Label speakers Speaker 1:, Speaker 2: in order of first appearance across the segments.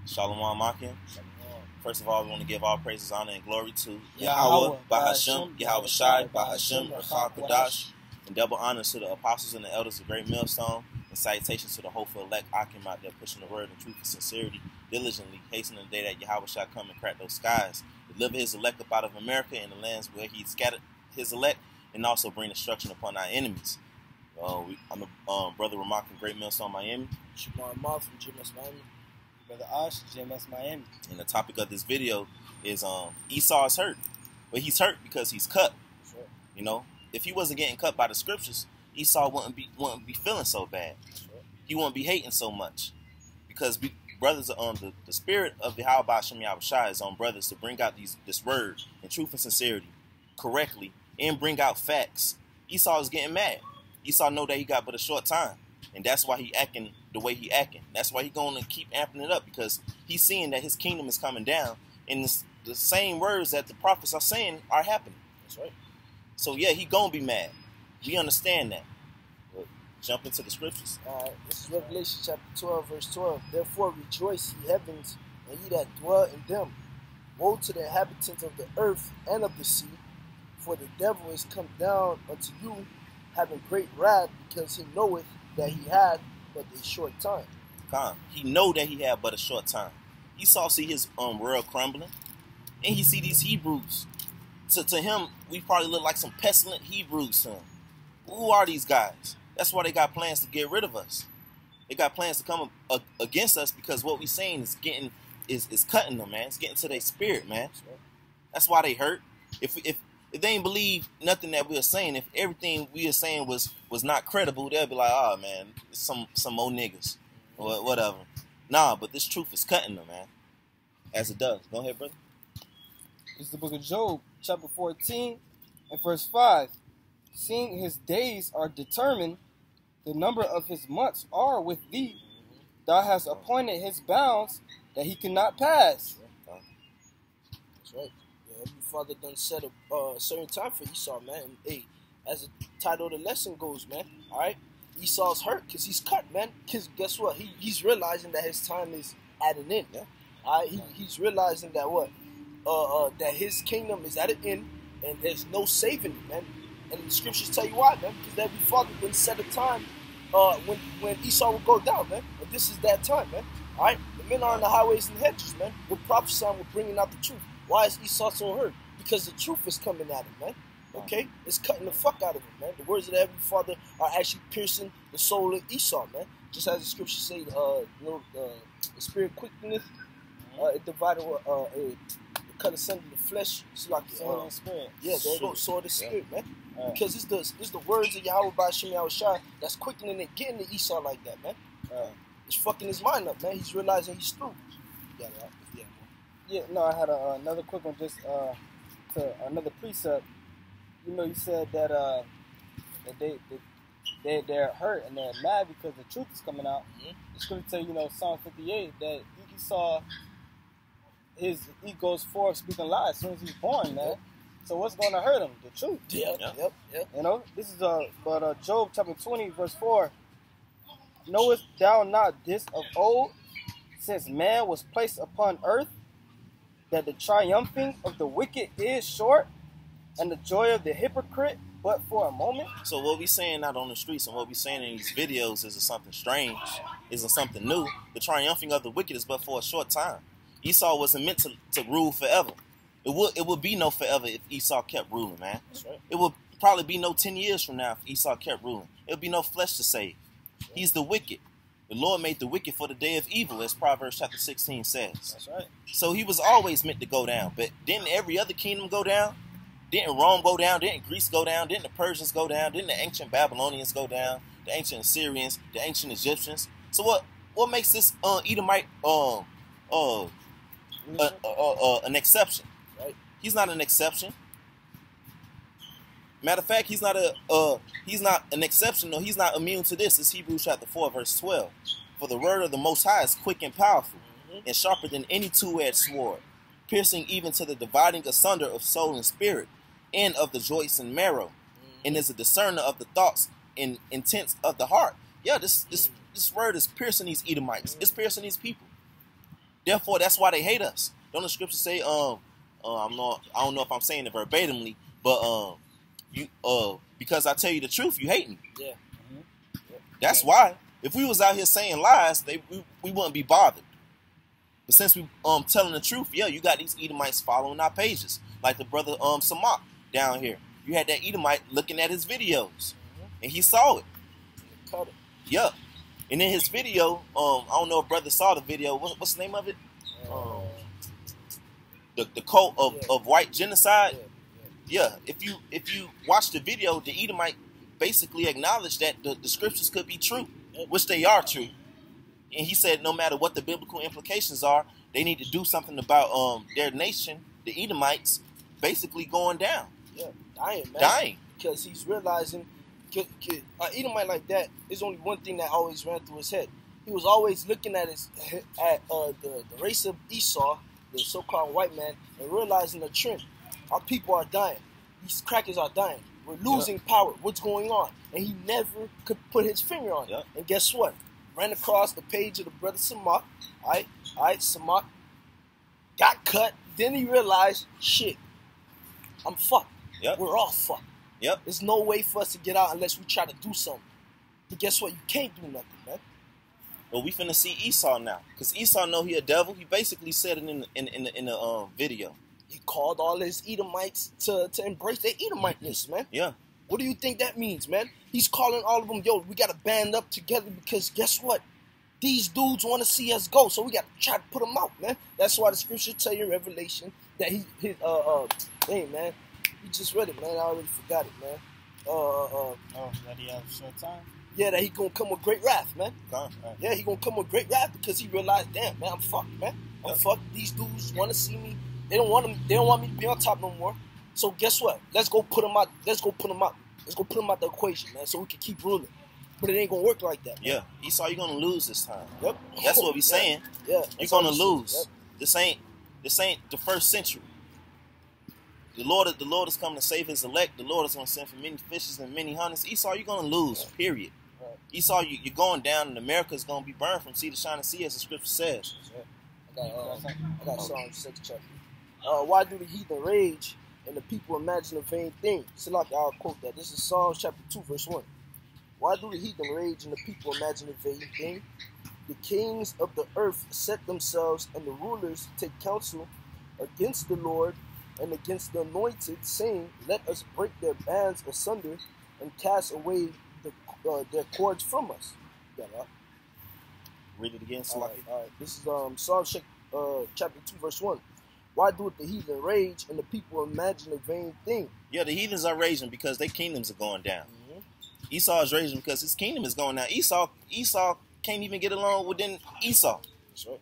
Speaker 1: Shalom Makim. First of all, we want to give all praises, honor, and glory to
Speaker 2: Yahweh,
Speaker 1: Bahashem, Yahweh Shai, Bahashem, Rachah Kodash, and double honors to the apostles and the elders of Great Millstone, and salutations to the hopeful elect Akim out there pushing the word in truth and sincerity, diligently hastening the day that Yahweh shall come and crack those skies, deliver his elect up out of America and the lands where he scattered his elect, and also bring destruction upon our enemies. I'm the brother Ramak from Great Millstone, Miami.
Speaker 2: Shamar Moth from GMS Miami. Brother Ash, GMS Miami.
Speaker 1: And the topic of this video is Esau is hurt. But he's hurt because he's cut.
Speaker 2: Sure.
Speaker 1: You know, if he wasn't getting cut by the scriptures, Esau wouldn't be feeling so bad.
Speaker 2: Sure.
Speaker 1: He wouldn't be hating so much. Because brothers are on the spirit of the Yahweh Shem Yahweh Shai is on brothers to bring out this word in truth and sincerity correctly and bring out facts. Esau is getting mad. Esau know that he got but a short time. And that's why he acting the way he acting. That's why he going to keep amping it up, because he's seeing that his kingdom is coming down. And the same words that the prophets are saying are happening.
Speaker 2: That's right.
Speaker 1: So yeah, he going to be mad. We understand that. But jump into the scriptures.
Speaker 2: This is Revelation chapter 12, verse 12. Therefore rejoice, ye heavens, and ye that dwell in them. Woe to the inhabitants of the earth and of the sea, for the devil is come down unto you, having great wrath, because he knoweth that he had but a short time.
Speaker 1: He know that he had but a short time. Esau see his world crumbling, and he see these Hebrews. To him, we probably look like some pestilent Hebrews to him. Who are these guys? That's why they got plans to get rid of us. They got plans to come against us, because what we saying is cutting them, man. It's getting to their spirit, man. That's why they hurt. If they ain't believe nothing that we are saying, if everything we are saying was not credible, they'll be like, oh man, some more niggas or whatever. Nah, but this truth is cutting them, man. As it does. Go ahead, brother.
Speaker 3: It's the book of Job, chapter 14, and verse 5. Seeing his days are determined, the number of his months are with thee. Thou hast appointed his bounds that he cannot pass.
Speaker 2: That's right. Heavenly Father done set a certain time for Esau, man. And, hey, as the title of the lesson goes, man, all right, Esau's hurt because he's cut, man. Because guess what? He's realizing that his time is at an end.
Speaker 1: Yeah.
Speaker 2: All right, he's realizing that what? That his kingdom is at an end, and there's no saving it, man. And the scriptures tell you why, man. Because Heavenly Father done set a time when Esau will go down, man. And this is that time, man. All right, the men are on the highways and hedges, man. We're prophesying, we're bringing out the truth. Why is Esau so hurt? Because the truth is coming at him, man. Okay? It's cutting the fuck out of him, man. The words of the Heavenly Father are actually piercing the soul of Esau, man. Just as the scriptures say, the spirit quickeneth, it divided, it cut asunder the flesh. It's like
Speaker 3: Soul and spirit.
Speaker 2: Yeah, there you go, soul of the spirit, man. Because it's the words of Yahweh by Shem Yahweh Shai that's quickening and getting to Esau like that, man. It's fucking his mind up, man. He's realizing he's through. You got it, right?
Speaker 3: Yeah, no, I had another quick one, just to another precept. You know, you said that they're hurt and they're mad because the truth is coming out. The scripture tell you, Psalm 58, that Esau, he goes forth speaking lies as soon as he's born, man. So what's going to hurt him? The truth.
Speaker 2: Yep.
Speaker 3: You know, this is Job chapter 20, verse 4. Knowest thou not this of old, since man was placed upon earth, that the triumphing of the wicked is short, and the joy of the hypocrite but for a moment?
Speaker 1: So what we saying out on the streets and what we saying in these videos isn't something strange, isn't something new. The triumphing of the wicked is but for a short time. Esau wasn't meant to rule forever. It would be no forever if Esau kept ruling, man.
Speaker 2: That's right.
Speaker 1: It would probably be no 10 years from now if Esau kept ruling. It would be no flesh to save. Sure. He's the wicked. The Lord made the wicked for the day of evil, as Proverbs chapter 16 says.
Speaker 2: That's right.
Speaker 1: So he was always meant to go down. But didn't every other kingdom go down? Didn't Rome go down? Didn't Greece go down? Didn't the Persians go down? Didn't the ancient Babylonians go down? The ancient Assyrians? The ancient Egyptians? So what makes this Edomite an exception?
Speaker 2: Right.
Speaker 1: He's not an exception. Matter of fact, he's not an exception. No, he's not immune to this. It's Hebrews chapter 4, verse 12. For the word of the Most High is quick and powerful, and sharper than any two-edged sword, piercing even to the dividing asunder of soul and spirit, and of the joints and marrow, and is a discerner of the thoughts and intents of the heart. Yeah, this word is piercing these Edomites. It's piercing these people. Therefore, that's why they hate us. Don't the scripture say, I don't know if I'm saying it verbatimly, but because I tell you the truth, you hate me.
Speaker 2: Yeah.
Speaker 1: That's why. If we was out here saying lies, we wouldn't be bothered. But since we telling the truth, yeah, you got these Edomites following our pages, like the brother Samak down here. You had that Edomite looking at his videos, and he saw it.
Speaker 2: Cut it.
Speaker 1: Yeah. And in his video, I don't know if brother saw the video. What's the name of it? The cult of white genocide. Yeah. If you watch the video, the Edomite basically acknowledged that the scriptures could be true, which they are true. And he said no matter what the biblical implications are, they need to do something about their nation, the Edomites, basically going down.
Speaker 2: Yeah, dying, man.
Speaker 1: Dying.
Speaker 2: Because he's realizing, an Edomite like that, there's only one thing that always ran through his head. He was always looking at the race of Esau, the so-called white man, and realizing the trend. Our people are dying. These crackers are dying. We're losing power. What's going on? And he never could put his finger on it.
Speaker 1: Yep.
Speaker 2: And guess what? Ran across the page of the brother Samak. Samak got cut. Then he realized, shit, I'm fucked.
Speaker 1: Yep.
Speaker 2: We're all fucked.
Speaker 1: Yep.
Speaker 2: There's no way for us to get out unless we try to do something. But guess what? You can't do nothing, man.
Speaker 1: Well, we finna see Esau now, cause Esau know he a devil. He basically said it in the video.
Speaker 2: He called all his Edomites to embrace their Edomiteness, man.
Speaker 1: Yeah.
Speaker 2: What do you think that means, man? He's calling all of them, yo, we got to band up together because guess what? These dudes want to see us go, so we got to try to put them out, man. That's why the scripture tell you in Revelation that hey, man, you just read it, man. I already forgot it, man.
Speaker 3: That he has a short time?
Speaker 2: Yeah, that he going to come with great wrath, man.
Speaker 1: Right.
Speaker 2: Yeah, he going to come with great wrath because he realized, damn, man, I'm fucked, man. I'm fucked. These dudes want to see me. They don't want me to be on top no more. So guess what? Let's go put them out. Let's go put them out the equation, man, so we can keep ruling. But it ain't gonna work like that, man.
Speaker 1: Yeah, Esau, you're gonna lose this time.
Speaker 2: Yep.
Speaker 1: That's what we saying.
Speaker 2: Yeah.
Speaker 1: You're gonna lose.
Speaker 2: Yep.
Speaker 1: This ain't the first century. The Lord is coming to save his elect. The Lord is gonna send for many fishes and many hunters. Esau, you're gonna lose. Period.
Speaker 2: Right.
Speaker 1: Esau, you're going down, and America is gonna be burned from sea to shining sea, as the scripture says.
Speaker 2: I got Psalm 6 chapter. Why do the heathen rage and the people imagine a vain thing? I'll quote that. This is Psalms chapter 2, verse 1. Why do the heathen rage and the people imagine a vain thing? The kings of the earth set themselves, and the rulers take counsel against the Lord and against the anointed, saying, let us break their bands asunder and cast away their cords from us.
Speaker 1: Read it again,
Speaker 2: All right. This is Psalms chapter 2, verse 1. Why do the heathen rage and the people imagine a vain thing?
Speaker 1: Yeah, the heathens are raging because their kingdoms are going down.
Speaker 2: Mm-hmm.
Speaker 1: Esau is raging because his kingdom is going down. Esau can't even get along within Esau.
Speaker 2: That's right.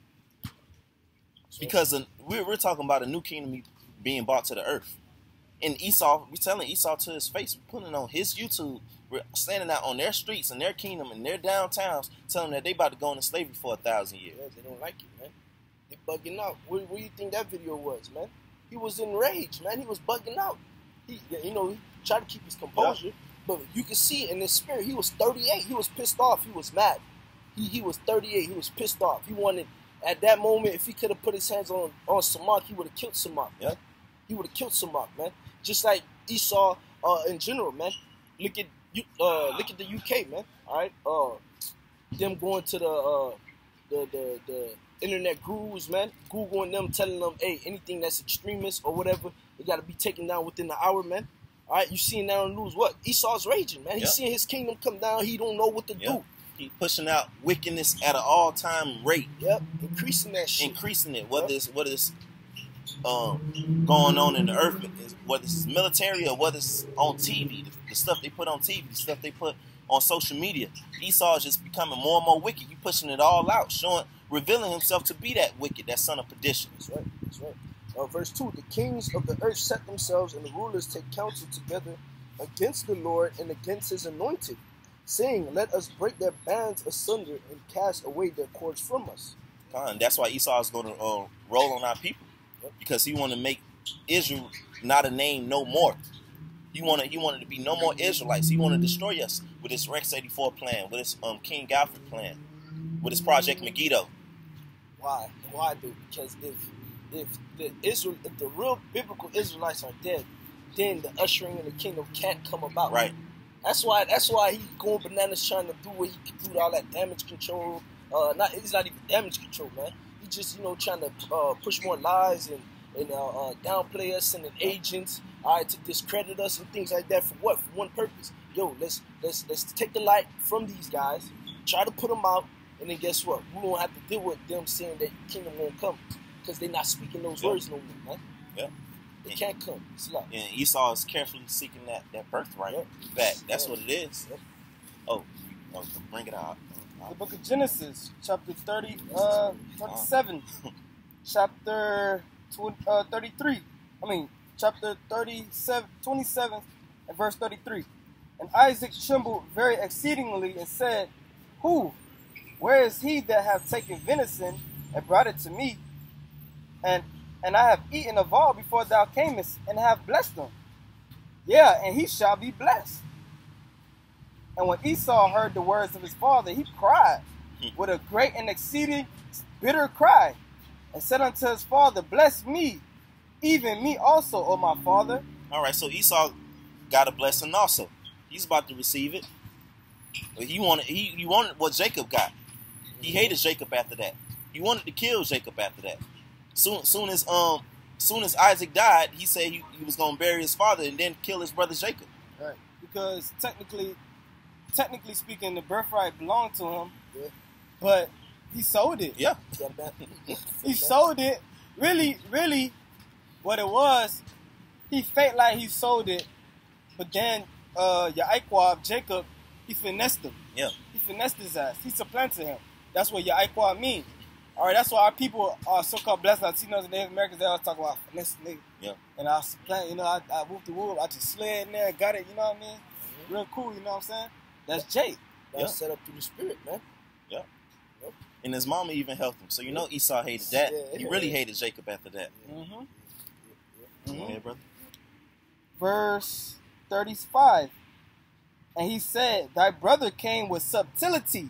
Speaker 1: Because we're talking about a new kingdom being brought to the earth. And Esau, we're telling Esau to his face, we're putting on his YouTube, we're standing out on their streets and their kingdom and their downtowns, telling them that they about to go into slavery for 1,000 years.
Speaker 2: Yeah, they don't like it, man. They bugging out. What do you think that video was, man? He was enraged, man. He was bugging out. He tried to keep his composure, but you can see in his spirit, he was 38. He was pissed off. He was mad. He was 38. He was pissed off. He wanted, at that moment, if he could have put his hands on Samak, he would have killed Samak.
Speaker 1: Yeah.
Speaker 2: He would have killed Samak, man. Just like Esau in general, man. Look at the UK, man. All right, them going to the internet gurus, man, Googling them, telling them, hey, anything that's extremist or whatever, they got to be taken down within the hour, man. All right, you seeing that on the news? What? Esau's raging, man. He's seeing his kingdom come down. He don't know what to do.
Speaker 1: He pushing out wickedness at an all-time rate.
Speaker 2: Yep, increasing that shit.
Speaker 1: Increasing it. What is going on in the earth, whether it's military or whether it's on TV, the stuff they put on TV, the stuff they put on social media. Esau is just becoming more and more wicked. You pushing it all out, revealing himself to be that wicked, that son of perdition.
Speaker 2: That's right. That's right. Verse 2, the kings of the earth set themselves, and the rulers take counsel together against the Lord and against his anointed, saying, let us break their bands asunder and cast away their cords from us.
Speaker 1: And that's why Esau is going to roll on our people, because he want to make Israel not a name no more. He wanted to be no more Israelites. He wanted to destroy us with his Rex 84 plan, with his King Alfred plan, with his Project Megiddo.
Speaker 2: Why? Why do? Because if the real biblical Israelites are dead, then the ushering in the kingdom can't come about.
Speaker 1: Right.
Speaker 2: That's why he going bananas trying to do what he can do with all that damage control. It's not even damage control, man. He just trying to push more lies and downplay us and agents, all right, to discredit us and things like that. For what? For one purpose. Yo, let's take the light from these guys, try to put them out, and then guess what? We won't have to deal with them saying that the kingdom won't come because they're not speaking those words no more, man.
Speaker 1: Yeah.
Speaker 2: It can't come. It's like,
Speaker 1: and Esau is carefully seeking that birthright back. That's what it is.
Speaker 2: Yep.
Speaker 1: Oh, bring it out.
Speaker 3: The book of Genesis, chapter 37, chapter 33. Chapter 37, 27, and verse 33. And Isaac trembled very exceedingly and said, Who? Where is he that hath taken venison and brought it to me? And I have eaten of all before thou camest, and have blessed him. Yeah, and he shall be blessed. And when Esau heard the words of his father, he cried with a great and exceeding bitter cry, and said unto his father, Bless me, even me also, O my father.
Speaker 1: All right, so Esau got a blessing also. He's about to receive it. But he wanted what Jacob got. He hated Jacob after that. He wanted to kill Jacob after that. Soon as Isaac died, he said he was going to bury his father and then kill his brother Jacob.
Speaker 3: Right. Because technically speaking, the birthright belonged to him, but he sold it.
Speaker 1: Yeah.
Speaker 3: He sold it. Really, what it was, he felt like he sold it, but then Yaquab, Jacob, he finessed him.
Speaker 1: Yeah.
Speaker 3: He finessed his ass. He supplanted him. That's what Yaquab means. All right, that's why our people are so-called blessed Latinos and Native Americans. They always talk about finesse, nigga.
Speaker 1: Yeah.
Speaker 3: And I supplant, I whooped the whoop. I just slid in there, got it. You know what I mean?
Speaker 2: Mm-hmm.
Speaker 3: Real cool. You know what I'm saying? That's Jake.
Speaker 2: That's set up through the spirit, man.
Speaker 1: Yeah. Yep. And his mama even helped him. So Esau hated that.
Speaker 2: Yeah.
Speaker 1: He really hated Jacob after that.
Speaker 3: Mm-hmm.
Speaker 1: Yeah, brother.
Speaker 3: Verse 35. And he said, Thy brother came with subtlety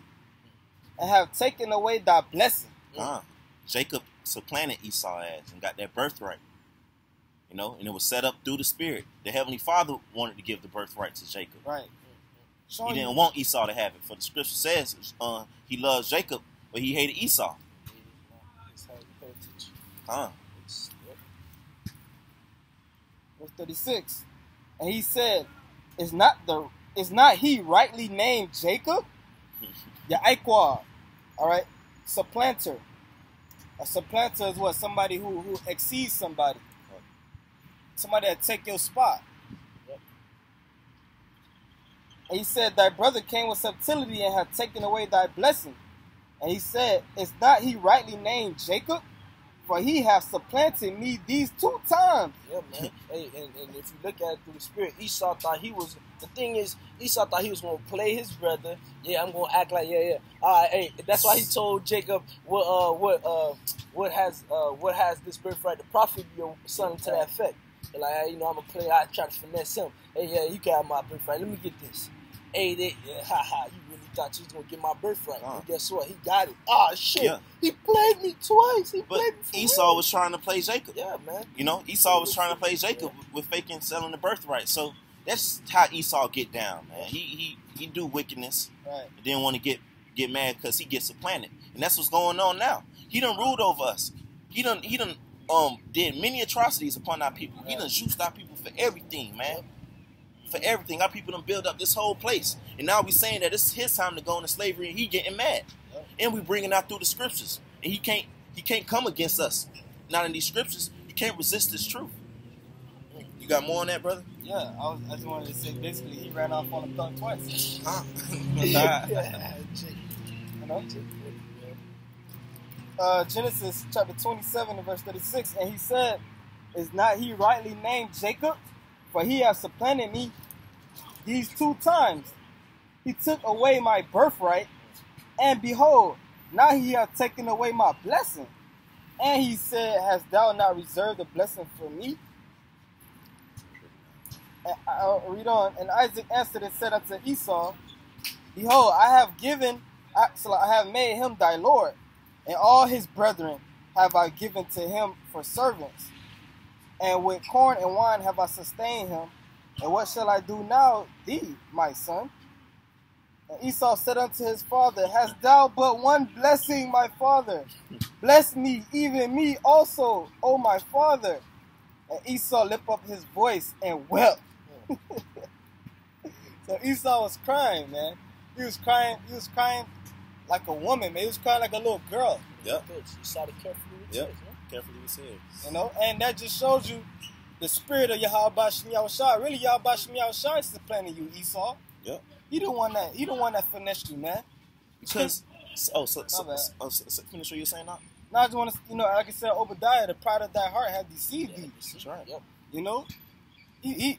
Speaker 3: and have taken away thy blessing.
Speaker 1: Jacob supplanted Esau ass and got that birthright. And it was set up through the spirit. The Heavenly Father wanted to give the birthright to Jacob.
Speaker 3: Right.
Speaker 1: He didn't want Esau to have it. For the scripture says he loved Jacob, but he hated Esau.
Speaker 3: Verse 36. And he said, Is not he rightly named Jacob? Yaquab. All right. Supplanter. A supplanter is what? Somebody who exceeds somebody. Somebody that take your spot. And he said, Thy brother came with subtlety and hath taken away thy blessing. And he said, Is not he rightly named Jacob? For he hath supplanted me these 2 times.
Speaker 2: Yeah, man. Hey, and if you look at it through the spirit, Esau thought he was. The thing is, Esau thought he was going to play his brother. Yeah, I'm going to act like All right, hey, that's why he told Jacob, what has this birthright? The prophet be your son to that effect. And like, hey, I'm gonna play. I try to finesse him. Hey, yeah, you got my birthright. Let me get this. Hey, you really thought you was gonna get my birthright? And guess what? He got it. Shit. Yeah. He played me twice.
Speaker 1: But Esau was trying to play Jacob.
Speaker 2: Yeah, man.
Speaker 1: Esau was trying to play Jacob with faking selling the birthright. So that's how Esau get down, man. He do wickedness.
Speaker 3: Right.
Speaker 1: And then want to get mad because he gets supplanted. And that's what's going on now. He done ruled over us. He done did many atrocities upon our people. He done juiced our people for everything, man. For everything. Our people done build up this whole place. And now we saying that it's his time to go into slavery and he getting mad. And we bringing out through the scriptures. And he can't come against us. Not in these scriptures. He can't resist this truth. You got more on that, brother?
Speaker 3: Yeah, I just wanted to say basically he ran off on a thug twice. Genesis chapter 27 and verse 36, and he said, Is not he rightly named Jacob? For he hath supplanted me these 2 times. He took away my birthright, and behold, now he hath taken away my blessing. And he said, Hast thou not reserved a blessing for me? And I'll read on. And Isaac answered and said unto Esau, Behold, I have made him thy lord. and all his brethren have I given to him for servants. And with corn and wine have I sustained him. And what shall I do now, thee, my son? And Esau said unto his father, Hast thou but one blessing, my father? Bless me, even me also, O my father. And Esau lifted up his voice and wept. So Esau was crying, man. He was crying like a woman, man. He was crying like a little girl.
Speaker 1: Yep.
Speaker 2: You saw the carefully with
Speaker 1: Yep.
Speaker 2: tears, man.
Speaker 1: Carefully was said.
Speaker 3: You know, and that just shows you the spirit of Yahweh Shem Yahushua. Really, Yahweh Shem Yahushua is planning you, Esau.
Speaker 1: Yep.
Speaker 3: He the one that finessed you, man.
Speaker 1: Because finish what you're saying now.
Speaker 3: Now I just want to, like I said, Obadiah, the pride of thy heart had deceived thee.
Speaker 1: That's right.
Speaker 2: Yep.
Speaker 3: You know, he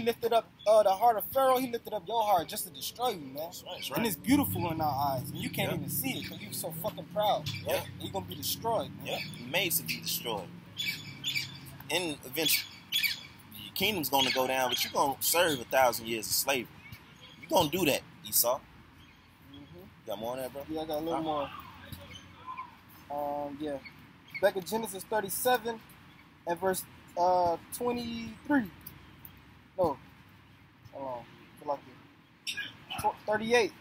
Speaker 3: lifted up the heart of Pharaoh. He lifted up your heart just to destroy you, man.
Speaker 1: That's right. That's right.
Speaker 3: And it's beautiful in our eyes, and you can't even see it because you're so fucking proud.
Speaker 1: Yeah.
Speaker 3: And you're gonna be destroyed, man.
Speaker 1: Yeah. Made to be destroyed. And eventually, your kingdom's gonna go down, but you're gonna serve 1,000 years of slavery. You're gonna do that, Esau. Got more on that, bro?
Speaker 3: Yeah, I got a little more. Yeah. Back in Genesis 37 and verse 23. No. Hold on. 38.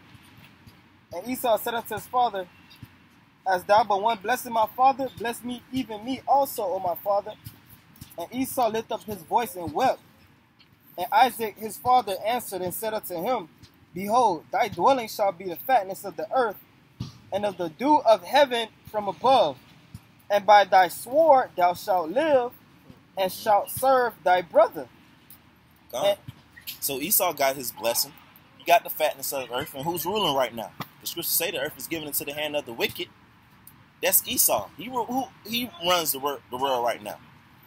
Speaker 3: And Esau said unto his father, Hast thou but one blessing, my father? Bless me, even me also, O my father. And Esau lifted up his voice and wept. And Isaac his father answered and said unto him, Behold, thy dwelling shall be the fatness of the earth, and of the dew of heaven from above. And by thy sword thou shalt live, and shalt serve thy brother.
Speaker 1: God. So Esau got his blessing. He got the fatness of the earth. And who's ruling right now? The scriptures say the earth is given into the hand of the wicked. That's Esau. He runs the world right now.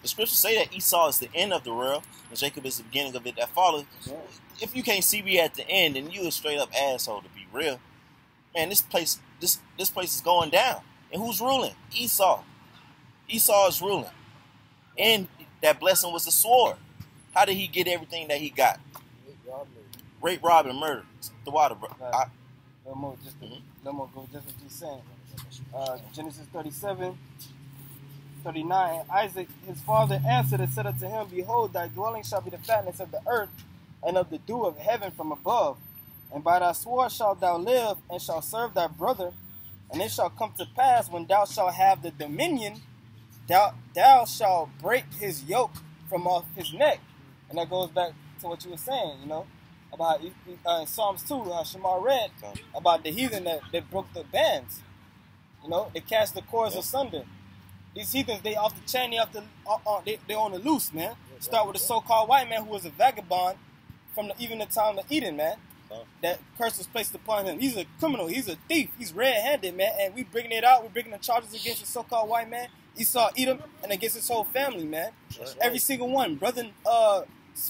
Speaker 1: The scriptures say that Esau is the end of the world, and Jacob is the beginning of it that follows. Yeah. If you can't see me at the end, then you a straight up asshole, to be real. Man, this place is going down. And who's ruling? Esau. Esau is ruling. And that blessing was the sword. How did he get everything that he got? Rape, rob, and murder. The water, bro.
Speaker 3: Right. Let me go just what you're saying. Genesis 37, 39. And Isaac his father answered and said unto him, Behold, thy dwelling shall be the fatness of the earth, and of the dew of heaven from above. And by thy sword shalt thou live, and shalt serve thy brother. And it shall come to pass, when thou shalt have the dominion, thou shalt break his yoke from off his neck. And that goes back to what you were saying, about in Psalms 2, how Shamar read about the heathen that broke the bands. They cast the cords asunder. These heathens, they off the chain, they on the loose, man. Start with the so-called white man who was a vagabond from even the time of Eden, man. That curse was placed upon him. He's a criminal. He's a thief. He's red-handed, man. And we bringing it out. We're bringing the charges against the so-called white man, Esau, Edom, and against his whole family, man. Right. Every single one. Brother,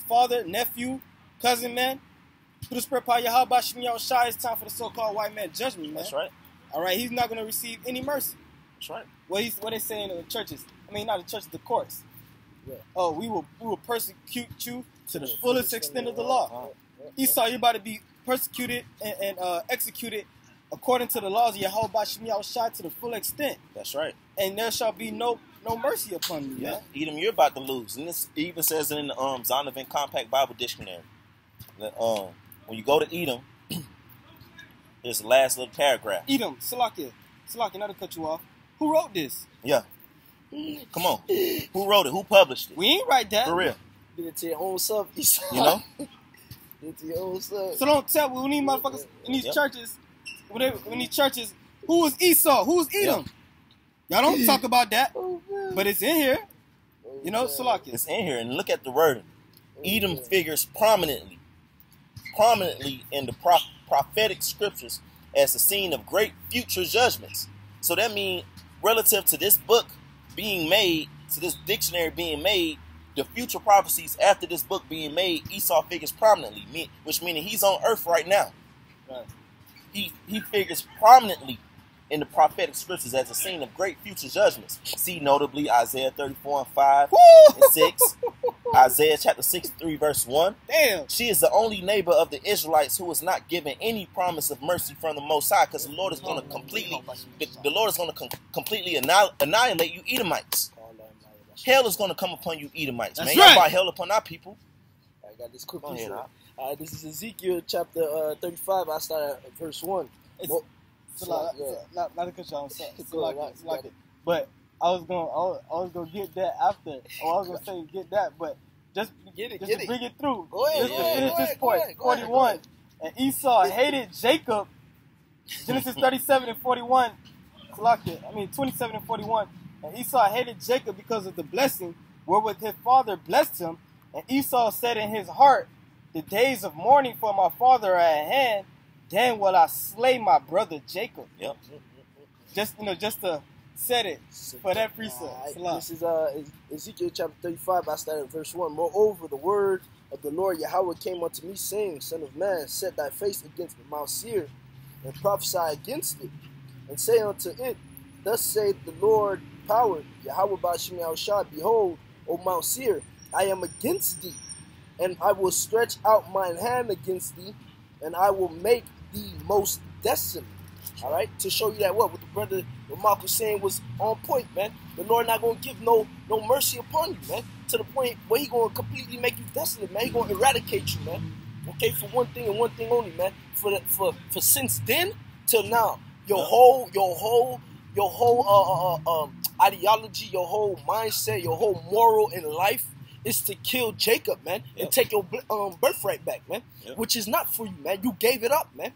Speaker 3: father, nephew, cousin, man. Through the spirit power, Yahweh Shem Yahushua, it's time for the so-called white man judgment, man.
Speaker 1: That's right.
Speaker 3: All right, he's not going to receive any mercy.
Speaker 1: That's right.
Speaker 3: What they saying in the churches? I mean, not the churches, the courts. Yeah. Oh, we will persecute you to the fullest extent of the law. Esau, you're about to be persecuted and executed according to the laws of Yahweh Shem Yahushua to the full extent.
Speaker 1: That's right.
Speaker 3: And there shall be no mercy upon you.
Speaker 1: Yeah.
Speaker 3: Man.
Speaker 1: Edom, you're about to lose. And this even says it in the Zondervan Compact Bible Dictionary. That, when you go to Edom, here's the last little paragraph.
Speaker 3: Edom, Salakia, not to cut you off. Who wrote this?
Speaker 1: Yeah. Come on. Who wrote it? Who published it?
Speaker 3: We ain't write that.
Speaker 1: For real.
Speaker 2: Did it to your own self, Esau.
Speaker 1: Did
Speaker 2: it to your own self.
Speaker 3: So don't tell me when these motherfuckers in these churches, when these churches, who is Esau? Who is Edom? Y'all don't talk about that. But it's in here. Salakia.
Speaker 1: It's in here. And look at the wording. Edom figures prominently in the prophetic scriptures as the scene of great future judgments. So that means relative to this book being made, to this dictionary being made, the future prophecies after this book being made, Esau figures prominently, which meaning he's on earth right now. Right. He figures prominently in the prophetic scriptures as a scene of great future judgments. See notably Isaiah 34 and 5 and 6. Isaiah chapter 63 verse 1.
Speaker 3: Damn.
Speaker 1: She is the only neighbor of the Israelites who was not given any promise of mercy from the Most High, because the Lord is going to completely, completely annihilate you Edomites. Hell is going to come upon you Edomites.
Speaker 3: That's
Speaker 1: man,
Speaker 3: right.
Speaker 1: Y'all brought hell upon our people.
Speaker 2: I got this quick.
Speaker 1: Go ahead,
Speaker 2: This is Ezekiel chapter 35. I start at verse 1.
Speaker 3: Not to cut you off, but I was gonna get that after. Or I was gonna say get that, but just bring it through.
Speaker 2: Go ahead.
Speaker 3: Just to finish this point. 41. And Esau hated Jacob. Genesis 37 and 41. 27 and 41. And Esau hated Jacob because of the blessing wherewith his father blessed him. And Esau said in his heart, the days of mourning for my father are at hand. Then will I slay my brother Jacob.
Speaker 1: Yep.
Speaker 3: Just to set it for that precept.
Speaker 2: This is Ezekiel chapter 35. I start at verse 1. Moreover, the word of the Lord Yahweh came unto me, saying, Son of man, set thy face against Mount Seir, and prophesy against it, and say unto it, Thus saith the Lord power, Yahweh Ba'ashem Yahushua, Behold, O Mount Seir, I am against thee, and I will stretch out mine hand against thee, and I will make thee most desolate. All right, to show you that what Mark was saying was on point, man. The Lord not gonna give no mercy upon you, man. To the point where He gonna completely make you desolate, man. He gonna eradicate you, man. Okay, for one thing and one thing only, man. For since then till now, your whole ideology, your whole mindset, your whole moral in life is to kill Jacob, man, and take your birthright back, man. Which is not for you, man. You gave it up, man.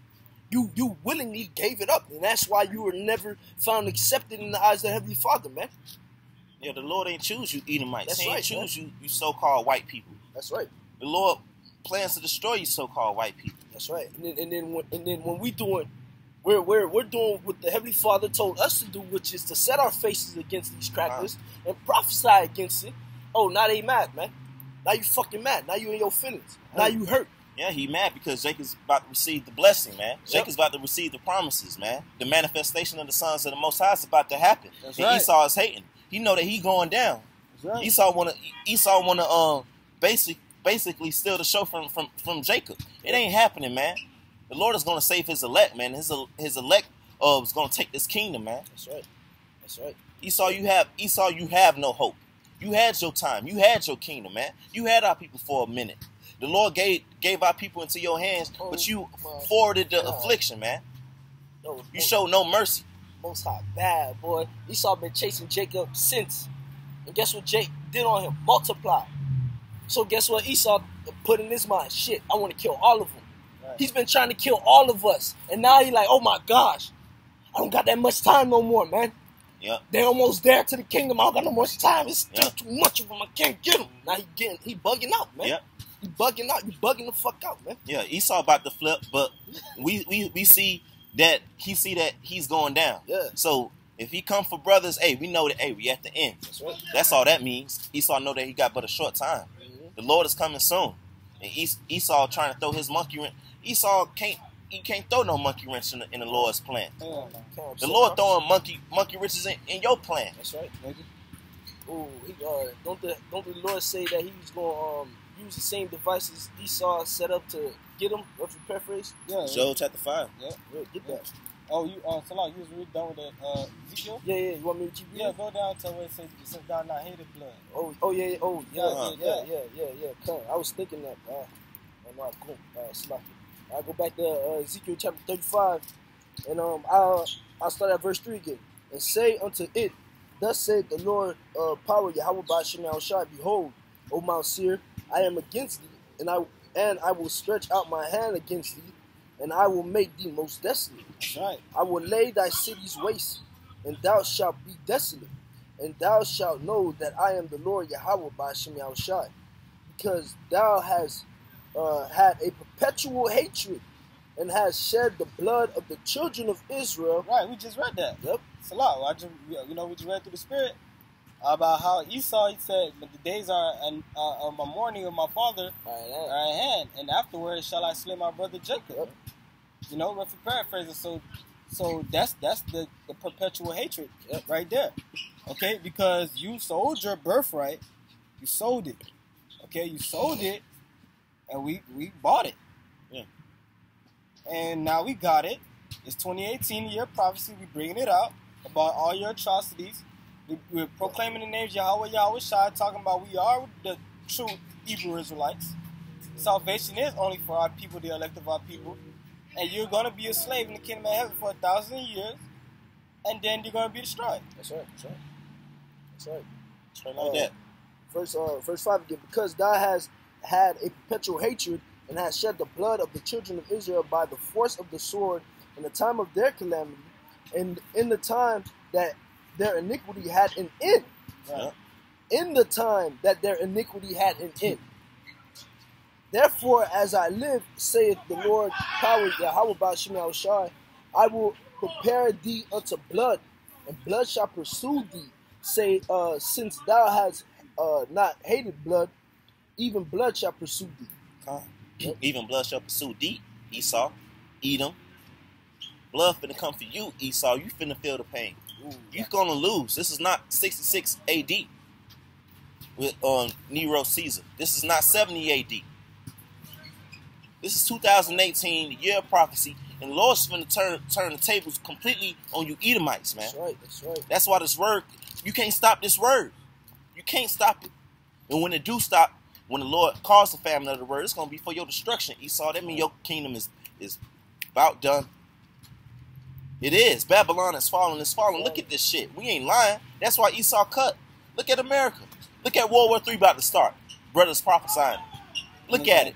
Speaker 2: You willingly gave it up, and that's why you were never found accepted in the eyes of the Heavenly Father, man.
Speaker 1: Yeah, the Lord ain't choose you Edomites.
Speaker 2: That's
Speaker 1: He ain't
Speaker 2: right,
Speaker 1: choose you so-called white people.
Speaker 2: That's right.
Speaker 1: The Lord plans to destroy you so-called white people.
Speaker 2: That's right. And then when we're doing what the Heavenly Father told us to do, which is to set our faces against these crackers and prophesy against it. Oh, now they mad, man. Now you fucking mad. Now you in your feelings. Now you hurt.
Speaker 1: Yeah, he mad because Jacob's about to receive the blessing, man. Jacob's about to receive the promises, man. The manifestation of the sons of the Most High is about to happen.
Speaker 3: That's
Speaker 1: and
Speaker 3: right.
Speaker 1: Esau is hating. He know that he going down.
Speaker 3: That's right.
Speaker 1: Esau wanna basically steal the show from Jacob. It ain't happening, man. The Lord is gonna save His elect, man. His elect is gonna take this kingdom, man.
Speaker 2: That's right. That's right.
Speaker 1: Esau, you have no hope. You had your time. You had your kingdom, man. You had our people for a minute. The Lord gave our people into your hands, but you forwarded the affliction, man. You showed no mercy.
Speaker 2: Most High bad, boy. Esau been chasing Jacob since. And guess what Jake did on him? Multiply. So guess what Esau put in his mind? Shit, I want to kill all of them. Right. He's been trying to kill all of us. And now he like, oh my gosh, I don't got that much time no more, man.
Speaker 1: Yep.
Speaker 2: They almost there to the kingdom. I don't got no much time. It's still too much of them. I can't get them. Now he bugging out, man.
Speaker 1: Yep.
Speaker 2: You bugging out. You bugging the fuck out, man.
Speaker 1: Yeah, Esau about to flip, but we see that he's going down.
Speaker 2: Yeah.
Speaker 1: So if he come for brothers, hey, we know that we at the end.
Speaker 2: That's right.
Speaker 1: That's all that means. Esau know that he got but a short time.
Speaker 2: Mm-hmm.
Speaker 1: The Lord is coming soon. And Esau trying to throw his monkey wrench. Esau can't throw no monkey wrench in the Lord's plan. The Lord throwing monkey wrenches in your plan.
Speaker 2: That's right. Oh, don't the Lord say that He was going to use the same devices Esau set up to get him? Roughly paraphrase.
Speaker 3: Yeah.
Speaker 1: Job chapter 5.
Speaker 2: Yeah. Get that.
Speaker 3: Oh, you Salah, you was really done with the Ezekiel?
Speaker 2: Yeah. You want me to keep reading?
Speaker 3: Yeah, go down to where it says thou not hated blood.
Speaker 2: Yeah. Come. I was thinking that. Cool. I go back to Ezekiel chapter 35, and I'll start at verse 3 again. And say unto it, Thus saith the Lord power, Yahweh Ba'ashem Yahushua, Behold, O Mount Seir, I am against thee, and I will stretch out my hand against thee, and I will make thee most desolate.
Speaker 3: That's right.
Speaker 2: I will lay thy cities waste, and thou shalt be desolate, and thou shalt know that I am the Lord Yahweh Ba'ashem Yahushua, because thou hast had a perpetual hatred, and has shed the blood of the children of Israel.
Speaker 3: Right, we just read that.
Speaker 2: Yep.
Speaker 3: Salah, we just read through the Spirit about how Esau, he said, but the days are of my mourning of my father are at hand, and afterwards shall I slay my brother Jacob.
Speaker 2: Yep.
Speaker 3: Roughly paraphrasing. So that's the perpetual hatred right there. Okay, because you sold your birthright, you sold it. Okay, you sold it, and we bought it.
Speaker 1: Yeah.
Speaker 3: And now we got it. It's 2018, year of prophecy. We bringing it out about all your atrocities. We're proclaiming the names Yahweh Shai, talking about we are the true Hebrew Israelites. Salvation is only for our people, the elect of our people. And you're going to be a slave in the kingdom of heaven for 1,000 years, and then you're going to be destroyed.
Speaker 2: That's right.
Speaker 1: Straight like that.
Speaker 2: Verse 5 again. Because thou hast had a perpetual hatred, and hast shed the blood of the children of Israel by the force of the sword in the time of their calamity, and in the time that their iniquity had an end.
Speaker 1: Right.
Speaker 2: In the time that their iniquity had an end. Therefore, as I live, saith the Lord, power Yahweh Ba'ashim Yahushai, I will prepare thee unto blood, and blood shall pursue thee. Say, since thou hast not hated blood, even blood shall pursue thee.
Speaker 1: Yep. Even blood shall pursue thee, Esau, Edom. Blood finna come for you, Esau. You finna feel the pain. You're gonna lose. This is not 66 AD with Nero Caesar. This is not 70 AD. This is 2018, the year of prophecy, and the Lord's finna turn the tables completely on you Edomites, man.
Speaker 2: That's right.
Speaker 1: That's why this word, you can't stop this word. You can't stop it. And when it do stop, when the Lord calls the famine of the word, it's gonna be for your destruction, Esau. That means your kingdom is about done. It is. Babylon is falling. It's falling. Look at this shit. We ain't lying. That's why Esau cut. Look at America. Look at World War III about to start. Brothers prophesying. Look at it.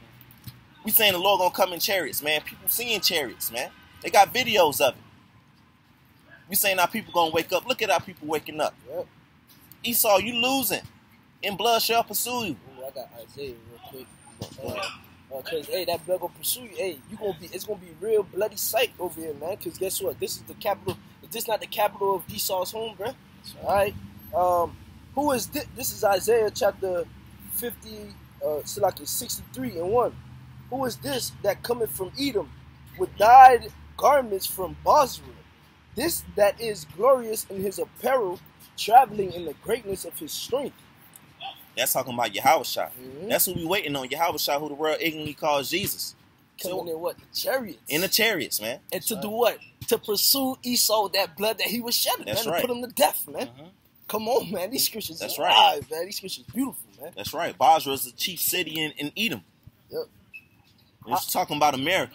Speaker 1: We saying the Lord gonna come in chariots, man. People seeing chariots, man. They got videos of it. We saying our people gonna wake up. Look at our people waking up.
Speaker 2: Yep.
Speaker 1: Esau, you losing. And blood shall pursue you.
Speaker 2: Ooh, I got Isaiah real quick. Cause that blood gonna pursue you. Hey, it's gonna be real bloody sight over here, man. Cause guess what? This is the capital. Is this not the capital of Esau's home, bro? All right. Who is this? This is Isaiah chapter 50, 63 and 1. Who is this that cometh from Edom with dyed garments from Bozrah? This that is glorious in his apparel, traveling in the greatness of his strength.
Speaker 1: That's talking about Yahushua. That's who we waiting on. Yahushua, who the world ignorantly calls Jesus.
Speaker 2: Coming in what? The chariots.
Speaker 1: In the chariots, man.
Speaker 2: And to do what? To pursue Esau, that blood that he was shedding,
Speaker 1: That's
Speaker 2: man.
Speaker 1: right.
Speaker 2: To put him to death, man. Come on, man. These scriptures
Speaker 1: That's
Speaker 2: are
Speaker 1: right.
Speaker 2: alive, man. These scriptures beautiful, man.
Speaker 1: That's right. Bozrah is the chief city in Edom.
Speaker 2: Yep.
Speaker 1: It's talking about America.